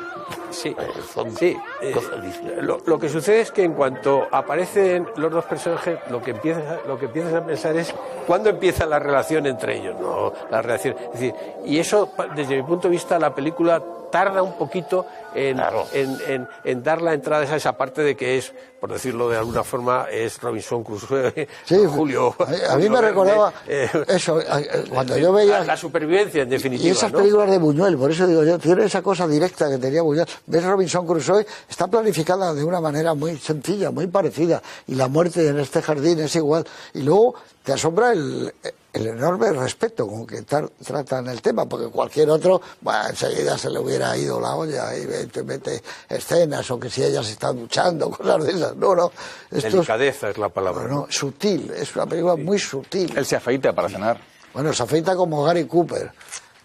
Lo que sucede es que en cuanto aparecen los dos personajes, lo que empiezas a pensar es cuándo empieza la relación entre ellos, no la relación. Es decir, y eso, desde mi punto de vista, la película tarda un poquito en dar la entrada a esa parte de que es, por decirlo de alguna forma, es Robinson Crusoe, sí, Julio. A mí me recordaba eso, cuando yo veía la supervivencia, en definitiva. Y esas películas de Buñuel, por eso digo yo, tiene esa cosa directa que tenía Buñuel. Ves Robinson Crusoe, está planificada de una manera muy sencilla, muy parecida, y la muerte en este jardín es igual. Y luego te asombra el enorme respeto con que tratan el tema, porque cualquier otro, bueno, enseguida se le hubiera ido la olla y te mete escenas, o que si ellas están luchando, cosas de esas. No. Delicadeza es la palabra. Bueno, sutil, es una película muy sutil. Él se afeita para cenar. Bueno, se afeita como Gary Cooper,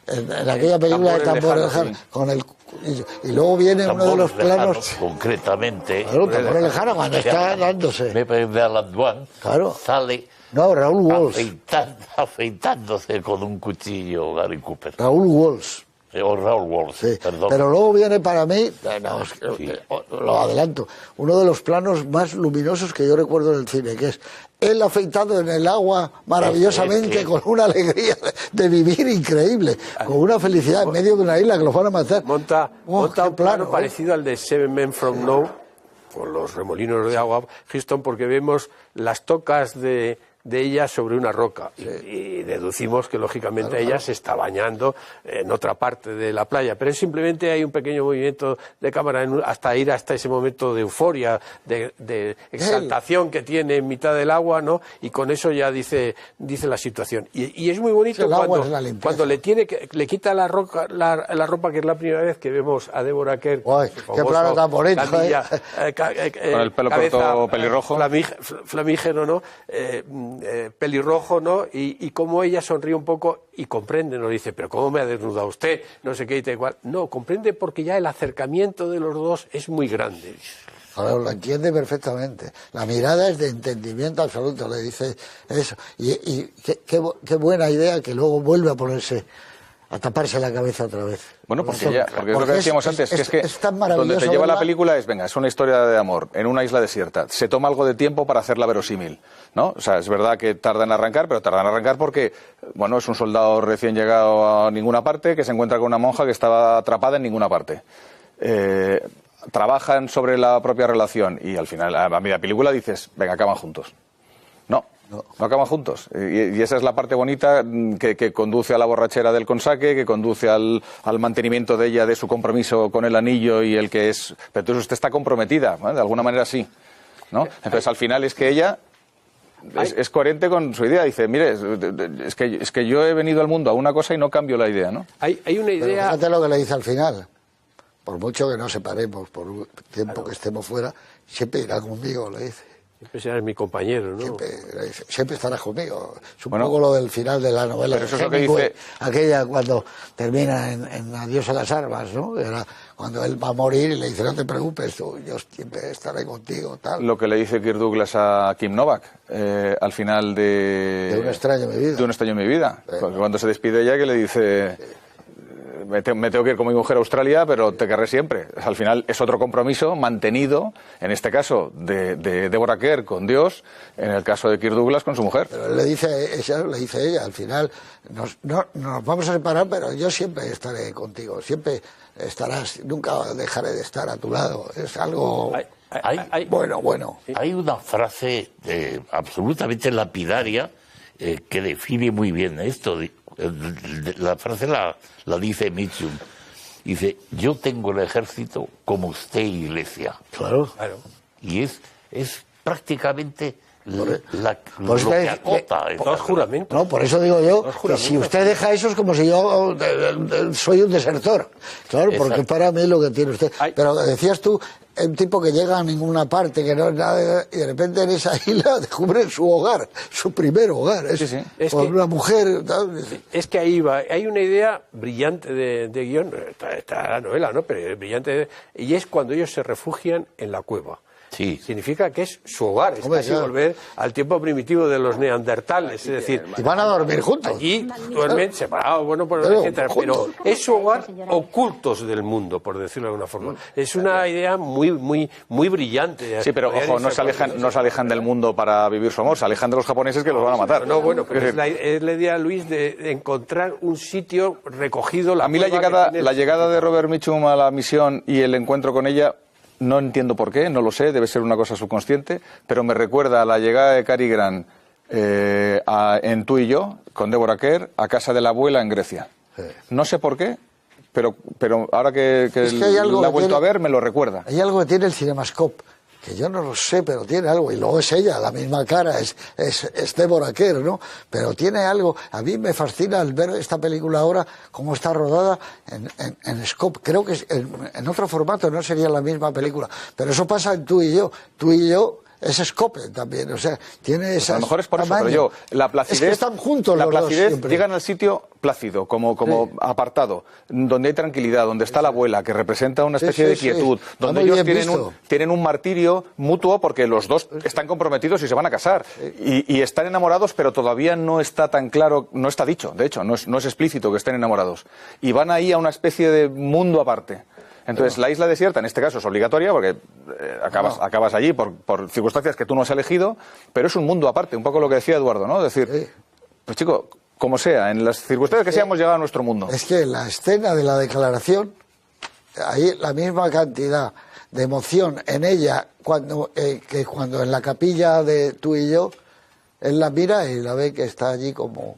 en aquella película de Tambor Lejano, con el... Y luego viene uno de los planos... Concretamente... Claro, Tambor Lejano, cuando está dándose. De Alan Dwan, claro. sale... No, Raúl Walsh. Afeitándose con un cuchillo Gary Cooper. Raúl Walsh. O Raúl Walsh, sí. Perdón. Pero luego viene para mí, lo adelanto, uno de los planos más luminosos que yo recuerdo en el cine, que es él afeitado en el agua maravillosamente, con una alegría de vivir increíble, con una felicidad en medio de una isla que lo van a matar. Monta un plano parecido al de Seven Men From Now, con los remolinos de agua, Houston, porque vemos las tocas de ella sobre una roca, y deducimos que lógicamente ella se está bañando en otra parte de la playa, pero simplemente hay un pequeño movimiento de cámara hasta ir hasta ese momento de euforia, de exaltación que tiene en mitad del agua, ¿no? Y con eso ya dice la situación, y es muy bonito cuando le quita la ropa, que es la primera vez que vemos a Deborah Kerr. Qué plano tan bonito, con el pelo corto pelirrojo, flamígero, ¿no? Pelirrojo, ¿no? Y cómo ella sonríe un poco y comprende, nos dice, pero ¿cómo me ha desnudado usted? No sé qué y tal igual. No, comprende porque ya el acercamiento de los dos es muy grande. Ahora lo entiende perfectamente. La mirada es de entendimiento absoluto, le dice eso. Y qué buena idea que luego vuelve a ponerse, a taparse la cabeza otra vez. Bueno, porque es lo que decíamos antes, que es tan donde te lleva la película es una historia de amor en una isla desierta. Se toma algo de tiempo para hacerla verosímil, ¿no? O sea, es verdad que tarda en arrancar, pero tarda en arrancar porque, bueno, es un soldado recién llegado a ninguna parte que se encuentra con una monja que estaba atrapada en ninguna parte. Trabajan sobre la propia relación y al final, a media película dices, venga, acaban juntos. No acaban juntos. Y esa es la parte bonita que conduce a la borrachera del consaque, que conduce al mantenimiento de ella, de su compromiso con el anillo y el que es... Pero entonces usted está comprometida, ¿no? De alguna manera sí, ¿no? Entonces al final es que ella es coherente con su idea. Dice, mire, es que yo he venido al mundo a una cosa y no cambio la idea, ¿no? Hay una idea... Pero fíjate lo que le dice al final. Por mucho que nos separemos, por un tiempo que estemos fuera, siempre irá conmigo, le dice. Siempre serás mi compañero, ¿no? Siempre estarás conmigo. Es un poco lo del final de la novela. Pero eso es lo que dice... Aquella cuando termina en Adiós a las armas, ¿no? Era cuando él va a morir y le dice, no te preocupes, yo siempre estaré contigo, tal. Lo que le dice Kirk Douglas a Kim Novak al final de... De Un extraño en mi vida. De Un extraño en mi vida. Cuando se despide ella, que le dice... me tengo que ir con mi mujer a Australia, pero te querré siempre. Al final es otro compromiso mantenido, en este caso de Deborah Kerr con Dios, en el caso de Kirk Douglas con su mujer. Pero le dice ella, al final, nos vamos a separar, pero yo siempre estaré contigo, siempre estarás, nunca dejaré de estar a tu lado. Es algo bueno. Hay una frase absolutamente lapidaria que define muy bien esto. La frase la dice Mitchum. Dice, yo tengo el ejército como usted iglesia. Claro. Y es prácticamente lo eso que acota. Dos juramentos. No, por eso digo yo, que si usted deja eso es como si yo soy un desertor. Claro, porque Exacto. para mí lo que tiene usted. Pero decías tú, un tipo que llega a ninguna parte, que no es nada, y de repente en esa isla descubre su hogar, su primer hogar. Es con una mujer. Es que ahí va. Hay una idea brillante de guión, está la novela, ¿no? Pero es brillante, y es cuando ellos se refugian en la cueva. Sí. Significa que es su hogar, es casi volver al tiempo primitivo de los neandertales, es decir... Y van a dormir juntos. Allí duermen separados, etcétera, pero es su hogar ocultos del mundo, por decirlo de alguna forma. Es una idea muy brillante. Sí, pero ojo, no se alejan del mundo para vivir su amor, se alejan de los japoneses que los van a matar. No, bueno, pero es la idea, Luis, de encontrar un sitio recogido... A mí la llegada de Robert Mitchum a la misión y el encuentro con ella... No entiendo por qué, no lo sé, debe ser una cosa subconsciente, pero me recuerda a la llegada de Cary Grant en Tú y yo, con Deborah Kerr, a casa de la abuela en Grecia. Sí. No sé por qué, pero ahora que la he vuelto a ver, me lo recuerda. Hay algo que tiene el CinemaScope, que yo no lo sé, pero tiene algo, y luego es ella, la misma cara, es Deborah Kerr, ¿no? Pero tiene algo, a mí me fascina al ver esta película ahora, cómo está rodada en Scope, creo que en otro formato no sería la misma película, pero eso pasa en Tú y yo, es Scope también, o sea, tiene esa. A lo mejor es por eso, pero la placidez. Es que están juntos los dos siempre. Llegan al sitio plácido, como apartado, donde hay tranquilidad, donde está la abuela, que representa una especie de quietud, donde ellos tienen un martirio mutuo porque los dos están comprometidos y se van a casar. Y están enamorados, pero todavía no está tan claro, no está dicho, de hecho, no es explícito que estén enamorados. Y van ahí a una especie de mundo aparte. Entonces, la isla desierta, en este caso, es obligatoria porque acabas allí por circunstancias que tú no has elegido, pero es un mundo aparte, un poco lo que decía Eduardo, ¿no? Es decir, pues chico, como sea, en las circunstancias que sea, hemos llegado a nuestro mundo. Es que la escena de la declaración, hay la misma cantidad de emoción en ella que cuando en la capilla de Tú y yo, él la mira y la ve que está allí como...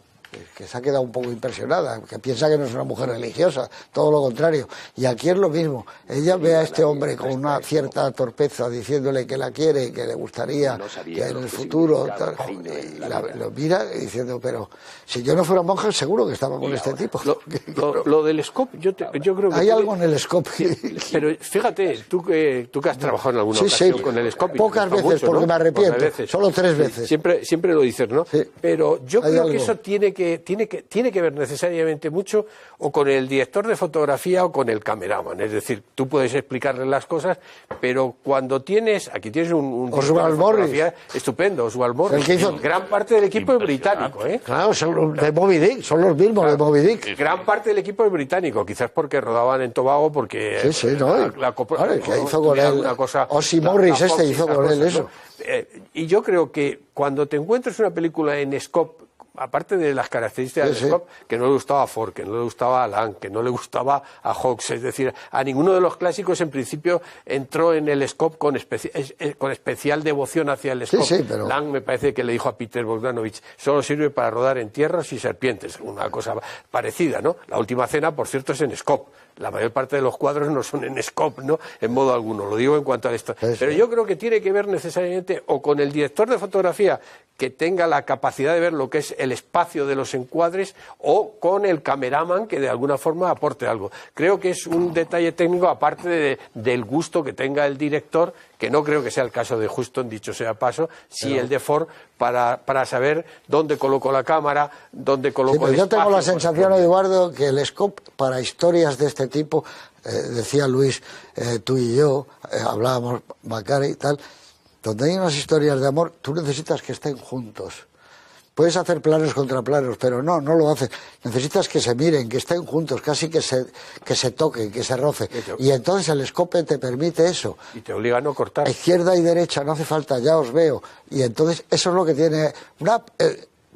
que se ha quedado un poco impresionada, que piensa que no es una mujer religiosa, todo lo contrario. Y aquí es lo mismo. Ella ve a este hombre con una cierta torpeza diciéndole que la quiere, que le gustaría que en el futuro... lo mira diciendo, pero si yo no fuera monja seguro que estaba con este tipo. Lo del Scope, yo creo que... Hay algo en el Scope. Pero fíjate, tú que has trabajado en alguna ocasión con el Scope... Pocas veces, mucho, porque me arrepiento. Solo 3 veces. Siempre lo dices, ¿no? Sí. Pero yo creo que eso tiene que ver necesariamente mucho o con el director de fotografía o con el cameraman. Es decir, tú puedes explicarle las cosas, pero cuando aquí tienes un director de fotografía estupendo, Oswald Morris, gran parte del equipo es británico, ¿eh? Claro, son de Moby Dick, son los mismos de Moby Dick. Gran parte del equipo es británico, quizás porque rodaban en Tobago, porque que hizo con él Ossie Morris hizo con él eso. Y yo creo que cuando te encuentras una película en Scope, aparte de las características del Scope, que no le gustaba a Ford, que no le gustaba a Lang, que no le gustaba a Hawks, es decir, a ninguno de los clásicos en principio entró en el Scope con especial devoción hacia el Scope. Pero... Lang me parece que le dijo a Peter Bogdanovich, solo sirve para rodar entierros y serpientes, una cosa parecida, ¿no? La última cena, por cierto, es en Scope. La mayor parte de los cuadros no son en Scope, ¿no? En modo alguno, lo digo en cuanto a esto. Pero yo creo que tiene que ver necesariamente o con el director de fotografía que tenga la capacidad de ver lo que es el espacio de los encuadres o con el cameraman que de alguna forma aporte algo. Creo que es un detalle técnico aparte del gusto que tenga el director, que no creo que sea el caso de Huston, dicho sea paso, sí el de Ford, para saber dónde coloco la cámara, dónde coloco el espacio. Yo tengo la sensación, Eduardo, que el Scope para historias de este tipo, decía Luis, tú y yo, hablábamos, Macari y tal, donde hay unas historias de amor, tú necesitas que estén juntos. Puedes hacer planos contra planos, pero no lo haces. Necesitas que se miren, que estén juntos, casi que se toquen, que se rocen. Y entonces el escope te permite eso. Y te obliga a no cortar. A izquierda y derecha, no hace falta, ya os veo. Y entonces eso es lo que tiene una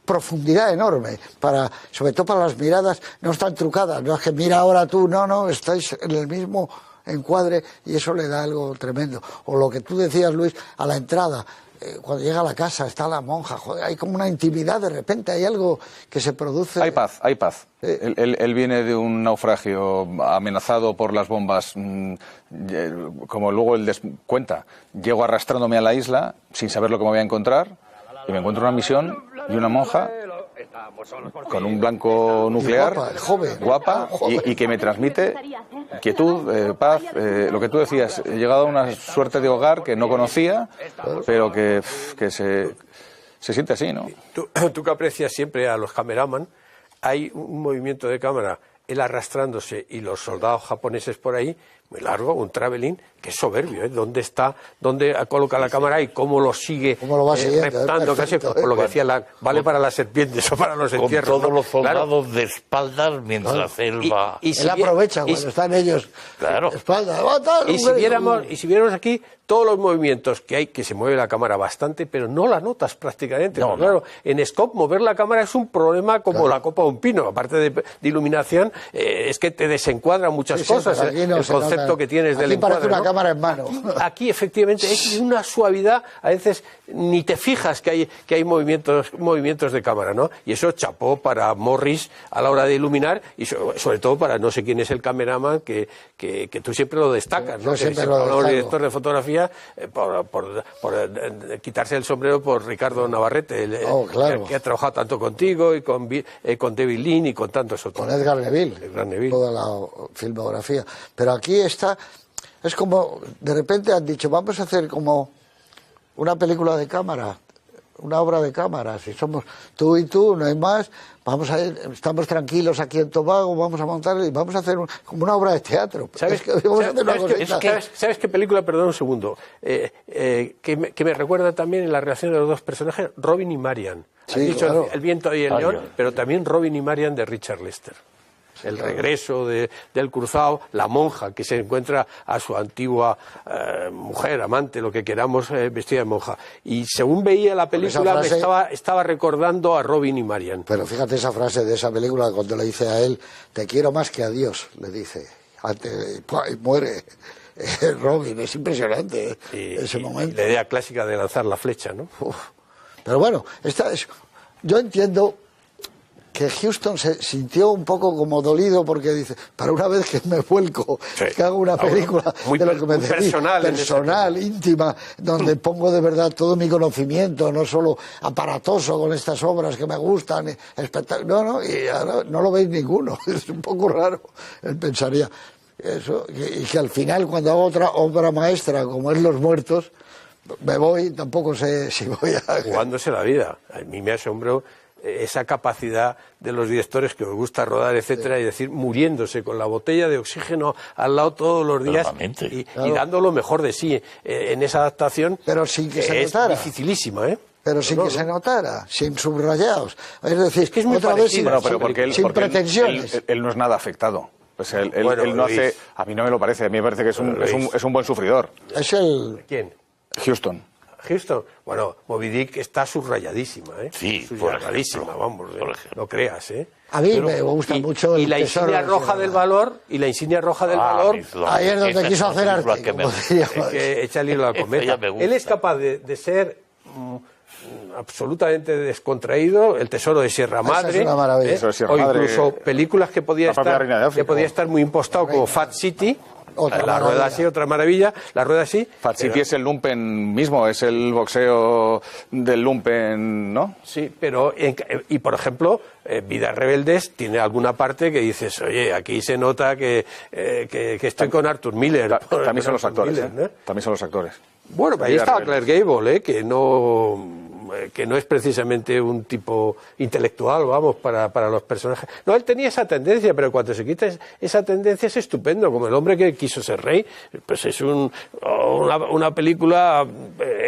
profundidad enorme, sobre todo para las miradas, no están trucadas, no es que mira ahora tú, no, estáis en el mismo encuadre y eso le da algo tremendo. O lo que tú decías, Luis, a la entrada. Cuando llega a la casa está la monja, joder, hay como una intimidad, de repente hay algo que se produce. Hay paz. Él viene de un naufragio amenazado por las bombas, como luego él cuenta. Llego arrastrándome a la isla sin saber lo que me voy a encontrar y me encuentro una misión y una monja con un blanco nuclear, guapa, y que me transmite quietud, paz, lo que tú decías. He llegado a una suerte de hogar que no conocía, pero que se siente así, ¿no? Tú que aprecias siempre a los cameraman, hay un movimiento de cámara, él arrastrándose y los soldados japoneses por ahí, muy largo, un traveling, que es soberbio, ¿eh? ¿Dónde coloca la cámara y cómo lo sigue reptando, casi por lo que decía, vale para las serpientes o para los entierros. Con todos los soldados de espaldas mientras él va... Él aprovecha cuando están ellos de espaldas. Y si viéramos aquí todos los movimientos que hay, que se mueve la cámara bastante, pero no la notas prácticamente. No. Claro, en scope mover la cámara es un problema como la copa de un pino. Aparte de iluminación, es que te desencuadra muchas cosas. El concepto que tienes del encuadre, parece una cámara en mano. Aquí efectivamente es de una suavidad, a veces ni te fijas que hay movimientos de cámara, ¿no? Y eso chapó para Morris a la hora de iluminar y sobre todo para no sé quién es el cameraman que tú siempre lo destacas, ¿no? Yo siempre lo destaco. El director de fotografía por quitarse el sombrero por Ricardo Navarrete, que ha trabajado tanto contigo y con David Lean y con tantos otros. Con Edgar Neville. Toda la filmografía. Pero aquí es como, de repente han dicho, vamos a hacer como una película de cámara, una obra de cámara, si somos tú y tú, no hay más, estamos tranquilos aquí en Tobago, vamos a montar y vamos a hacer como una obra de teatro. ¿Sabes qué película? Perdón un segundo. Que me recuerda también en la relación de los dos personajes, Robin y Marian. Sí, has dicho claro. El viento y el león, pero también Robin y Marian de Richard Lester. El regreso del cruzado, la monja que se encuentra a su antigua mujer, amante, lo que queramos, vestida de monja. Y según veía la película, estaba recordando a Robin y Marian. Pero fíjate esa frase de esa película, cuando le dice a él, te quiero más que a Dios, le dice, y muere Robin. Es impresionante ese momento. La idea clásica de lanzar la flecha, ¿no? Pero bueno, yo entiendo que Huston se sintió un poco como dolido porque dice, para una vez que me vuelco, que hago una película muy de lo que me decís, personal, íntima, donde pongo de verdad todo mi conocimiento, no solo aparatoso con estas obras que me gustan, y ahora no lo veis ninguno. Es un poco raro, él pensaría eso, y que al final cuando hago otra obra maestra como es Los Muertos, me voy, tampoco sé si voy a... Jugándose la vida. A mí me asombró esa capacidad de los directores que os gusta rodar, etcétera, y decir, muriéndose con la botella de oxígeno al lado todos los días y dando lo mejor de sí en esa adaptación. Pero sin que se notara. Es dificilísima, ¿eh? Pero sin que se notara, sin subrayados. Es decir, es que es muy otra vez sin pretensiones. Él no es nada afectado. Pues él no hace... A mí no me lo parece. A mí me parece que es un buen sufridor. Es el... ¿Quién? Houston. Bueno, Moby Dick está subrayadísima, ¿eh? Sí, subrayadísima, vamos, no creas, ¿eh? A mí me gusta mucho y la insignia roja del valor, ahí es donde quiso hacer arte. Que echa el hilo a la cometa. Él es capaz de ser absolutamente descontraído, El tesoro de Sierra Madre, o incluso películas que podía estar muy impostado, como Fat City. La rueda así, otra maravilla. La rueda así. Fat City es el lumpen mismo, es el boxeo del lumpen, ¿no? Sí, pero y por ejemplo, Vidas Rebeldes tiene alguna parte que dices, oye, aquí se nota que estoy con Arthur Miller. También son los actores. También son los actores. Bueno, ahí estaba Claire Gable, que no que no es precisamente un tipo intelectual, vamos, para los personajes. No, él tenía esa tendencia, pero cuando se quita esa tendencia es estupendo, como El hombre que quiso ser rey, pues es una película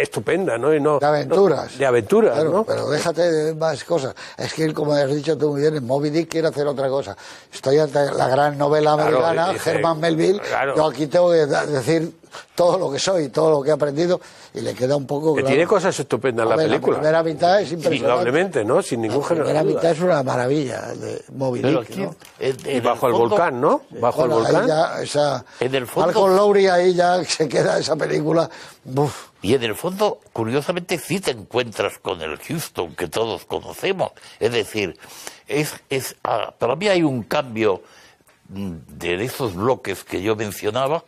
estupenda, ¿no? Y no de aventuras. De aventuras, claro, ¿no? Pero déjate de más cosas. Es que él, como has dicho tú muy bien, en Moby Dick quiere hacer otra cosa. Estoy ante la gran novela americana, Herman Melville. Claro. Yo aquí tengo que decir todo lo que soy, todo lo que he aprendido, y le queda un poco... Que tiene cosas estupendas en la película. La primera mitad es impresionante. Indudablemente, ¿no? Sin ningún género de duda. La primera mitad es una maravilla de Moby Dick, ¿no? Y bajo el volcán, ¿no? Bajo el volcán. Ahí ya, esa... En el fondo... Malcolm Lowry, ahí ya se queda esa película... Uf. Y en el fondo, curiosamente, sí te encuentras con el Houston que todos conocemos. Es decir, para mí hay un cambio de esos bloques que yo mencionaba,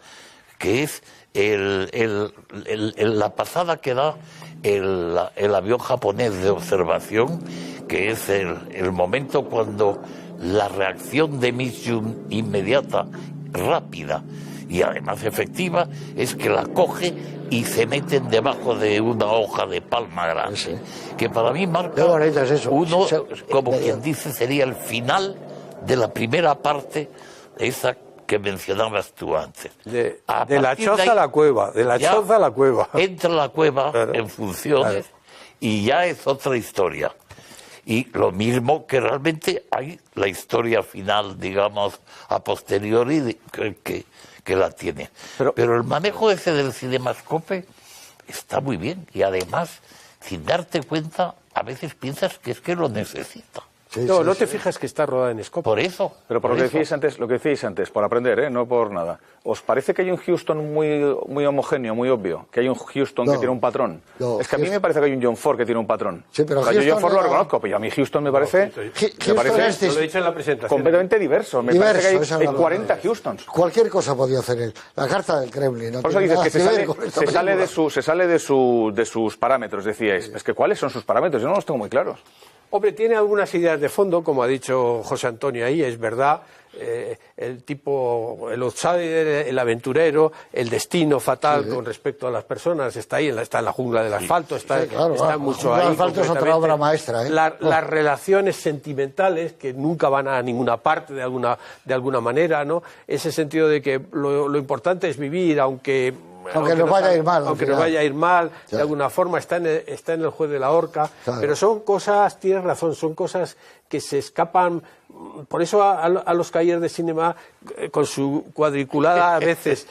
que es la pasada que da el avión japonés de observación, que es el momento cuando la reacción de Mitchum inmediata, rápida y además efectiva, es que la coge y se meten debajo de una hoja de palma grande, sí. Que para mí marca qué bonito es eso. uno, como quien dice, sería el final de la primera parte, esa que mencionabas tú antes. De la choza a la cueva, de la choza a la cueva. Entra la cueva, claro, en funciones, claro, y ya es otra historia. Y lo mismo que realmente hay la historia final, digamos, a posteriori, que la tiene. Pero el manejo ese del cinemascope está muy bien, y además, sin darte cuenta, a veces piensas que es que lo necesita. Sí, no te fijas que está rodada en scope. Por eso. Pero por lo que decíais antes, por aprender, no por nada. ¿Os parece que hay un Houston muy homogéneo, muy obvio? ¿Que hay un Houston que tiene un patrón? Es que a mí me parece que hay un John Ford que tiene un patrón. Sí, pero yo John Ford lo reconozco, pero a mí Houston me parece, lo he dicho en la presentación, completamente diverso. Me parece que hay 40 Houstons. Cualquier cosa podía hacer él. La carta del Kremlin. No por eso dices que se sale de sus parámetros, decíais. Es que ¿cuáles son sus parámetros? Yo no los tengo muy claros. Hombre, tiene algunas ideas de fondo, como ha dicho José Antonio ahí, es verdad. El tipo, el outsider, el aventurero, el destino fatal con respecto a las personas, está ahí, está en la jungla del asfalto, está mucho ahí. El asfalto es otra obra maestra. Las relaciones sentimentales que nunca van a ninguna parte de alguna manera, ¿no? Ese sentido de que lo importante es vivir, aunque nos vaya a ir mal. Aunque nos vaya a ir mal, de alguna forma está en el juez de la horca. Claro. Pero son cosas, tienes razón, son cosas que se escapan. Por eso a los Cahiers de Cinema, con su cuadriculada a veces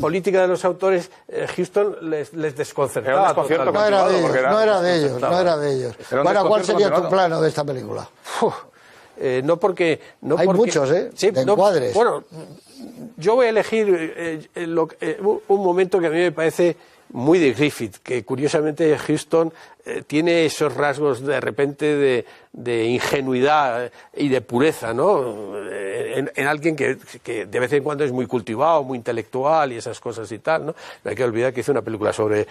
política de los autores, Houston les desconcertaba. No era de ellos. Bueno, ¿cuál sería tu plano de esta película? Hay muchos, sí, de encuadres. Bueno, yo voy a elegir un momento que a mí me parece muy de Griffith, que curiosamente Houston tiene esos rasgos de repente de ingenuidad y de pureza, ¿no? En alguien que de vez en cuando es muy cultivado, muy intelectual y esas cosas y tal, ¿no? No hay que olvidar que hizo una película sobre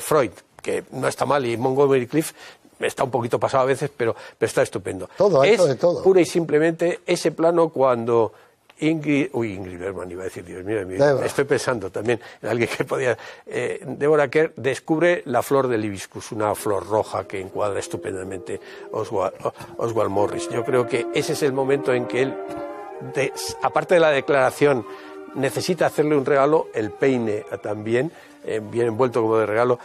Freud, que no está mal, y Montgomery Clift está un poquito pasado a veces, pero está estupendo. De todo. Pura y simplemente ese plano cuando Ingrid Bergman iba a decir, Dios mío, estoy pensando también en alguien que podía... Deborah Kerr descubre la flor del hibiscus, una flor roja que encuadra estupendamente Oswald Morris. Yo creo que ese es el momento en que él, aparte de la declaración, necesita hacerle un regalo, el peine también, bien envuelto como de regalo,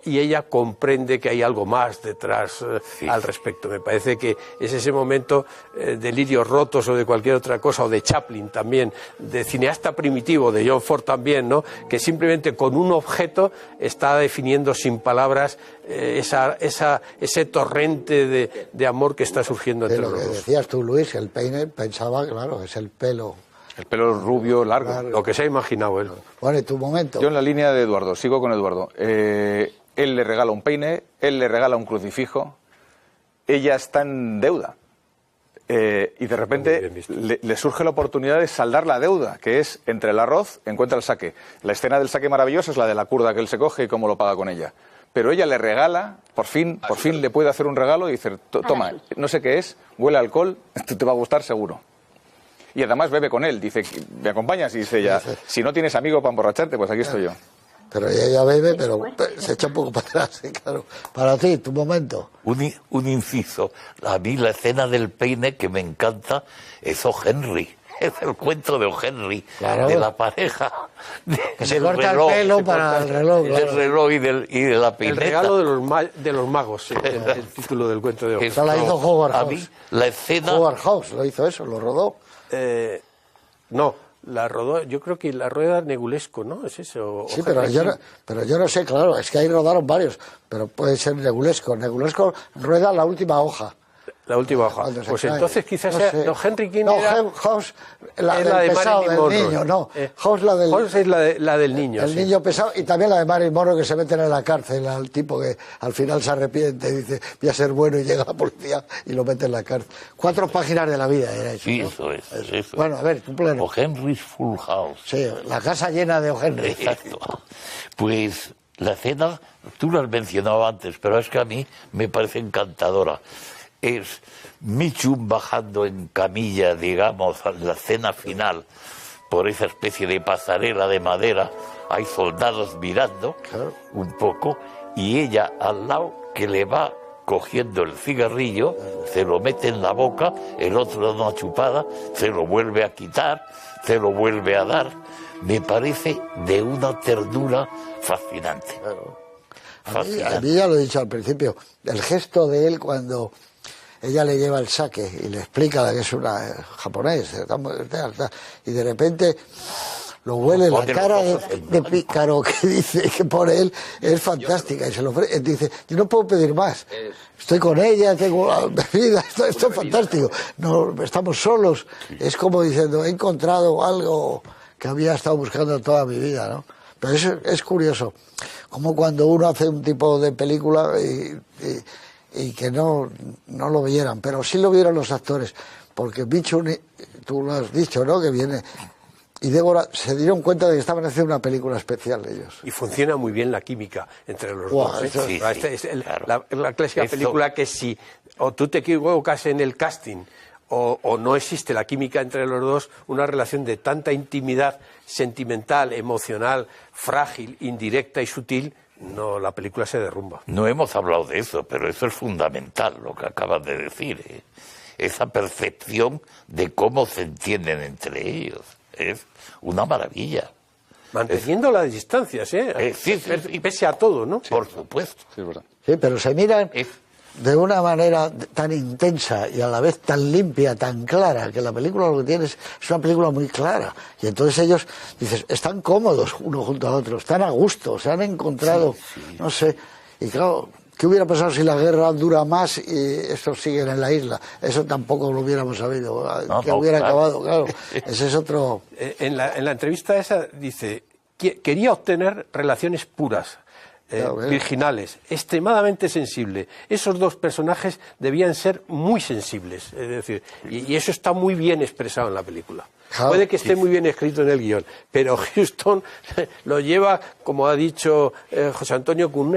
y ella comprende que hay algo más detrás al respecto. Me parece que es ese momento de Lirios Rotos o de cualquier otra cosa, o de Chaplin también, de cineasta primitivo, de John Ford también, ¿no? Que simplemente con un objeto está definiendo sin palabras ese torrente de amor que está surgiendo entre los dos. Lo que decías tú, Luis, el peine, pensaba, claro, es el pelo. El pelo rubio, largo. Lo que se ha imaginado él. Bueno, ¿y tu momento? Yo en la línea de Eduardo, sigo con Eduardo. Él le regala un peine, él le regala un crucifijo, ella está en deuda. Y de repente le surge la oportunidad de saldar la deuda, que es entre el arroz, encuentra el saque. La escena del saque maravillosa es la de la kurda que él se coge y cómo lo paga con ella. Pero ella le regala, por fin le puede hacer un regalo y dice, toma, no sé qué es, huele a alcohol, esto te va a gustar seguro. Y además bebe con él, dice, ¿me acompañas? Y dice ella, si no tienes amigo para emborracharte, pues aquí estoy yo. Pero ella bebe, pero se echa un poco para atrás, claro. Para ti, tu momento. Un inciso. A mí la escena del peine que me encanta es O. Henry. Es el cuento de O. Henry, claro, de la pareja. Que se corta el pelo para el reloj. Claro. Del reloj y de la peineta. El regalo de los magos, el título del cuento de O. Henry. Esa la hizo Howard Hawks. A mí, la escena... Howard Hawks lo hizo eso, lo rodó. No, la rodó, yo creo que la rueda Negulesco, ¿no? ¿Es eso? Sí, pero yo no sé, claro, es que ahí rodaron varios, pero puede ser Negulesco. Negulesco rueda la última hoja. La última hoja. Pues entonces quizás sea... sé. No, Henry King no, era... House, la es del la de pesado Marilyn del Monroe. niño, no. House la del... House es la del niño. El sí. niño pesado, y también la de Marilyn Monroe, que se meten en la cárcel al tipo que al final se arrepiente y dice, voy a ser bueno, y llega la policía y lo mete en la cárcel. 4 páginas de la vida era eso, Sí, ¿no? eso es. Bueno, a ver, tu pleno. O. Henry's Full House. Sí, la casa llena de O. Henry. Exacto. Pues la escena, tú la has mencionado antes, pero es que a mí me parece encantadora. Es Mitchum bajando en camilla, digamos, a la escena final, por esa especie de pasarela de madera. Hay soldados mirando, Claro. un poco, y ella al lado que le va cogiendo el cigarrillo, se lo mete en la boca, el otro da una chupada, se lo vuelve a quitar, se lo vuelve a dar. Me parece de una ternura fascinante. A mí ya lo he dicho al principio, el gesto de él cuando ella le lleva el sake y le explica que es una japonés, y de repente lo huele, la cara de pícaro que dice que pone él es fantástica, y se lo ofrece, dice, yo no puedo pedir más, estoy con ella, tengo la bebida, esto es fantástico, no, estamos solos, es como diciendo, he encontrado algo que había estado buscando toda mi vida, ¿no? Pero es curioso, como cuando uno hace un tipo de película y que no lo vieran, pero sí lo vieron los actores, porque Mitchum, tú lo has dicho, ¿no?, que viene, y Débora se dieron cuenta de que estaban haciendo una película especial ellos. Y funciona muy bien la química entre los Wow, dos. eso sí, claro. La clásica Esto... película que si o tú te equivocas en el casting o no existe la química entre los dos, una relación de tanta intimidad sentimental, emocional, frágil, indirecta y sutil, no, la película se derrumba. No hemos hablado de eso, pero eso es fundamental, lo que acabas de decir. Esa percepción de cómo se entienden entre ellos. Es una maravilla. Manteniendo las distancias, ¿eh? Sí, Pese a todo, ¿no? Por supuesto. Sí, es verdad. Sí, pero se miran de una manera tan intensa y a la vez tan limpia, tan clara, que la película lo que tiene es una película muy clara. Y entonces ellos, dices, están cómodos uno junto a otro, están a gusto, se han encontrado, no sé. Y claro, ¿qué hubiera pasado si la guerra dura más y estos siguen en la isla? Eso tampoco lo hubiéramos sabido, que hubiera acabado, claro. Ese es otro... En la entrevista esa dice, quería obtener relaciones puras, virginales, extremadamente sensible. Esos dos personajes debían ser muy sensibles, es decir, y eso está muy bien expresado en la película. Puede que esté muy bien escrito en el guión, pero Huston lo lleva, como ha dicho José Antonio, con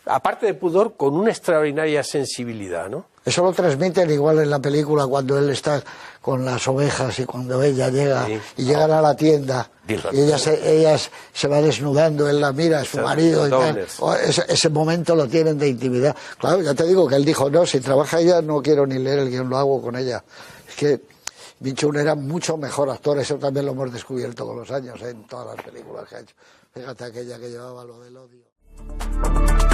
aparte de pudor, con una extraordinaria sensibilidad, ¿no? Eso lo transmiten igual en la película cuando él está con las ovejas y cuando ella llega y llegan a la tienda y ella se va desnudando, él la mira, es su marido y tal. Ese momento lo tienen de intimidad. Claro, ya te digo que él dijo, no, si trabaja ella no quiero ni leer el guión, lo hago con ella. Es que Mitchum era mucho mejor actor, eso también lo hemos descubierto con los años en todas las películas que ha hecho. Fíjate aquella que llevaba lo del odio.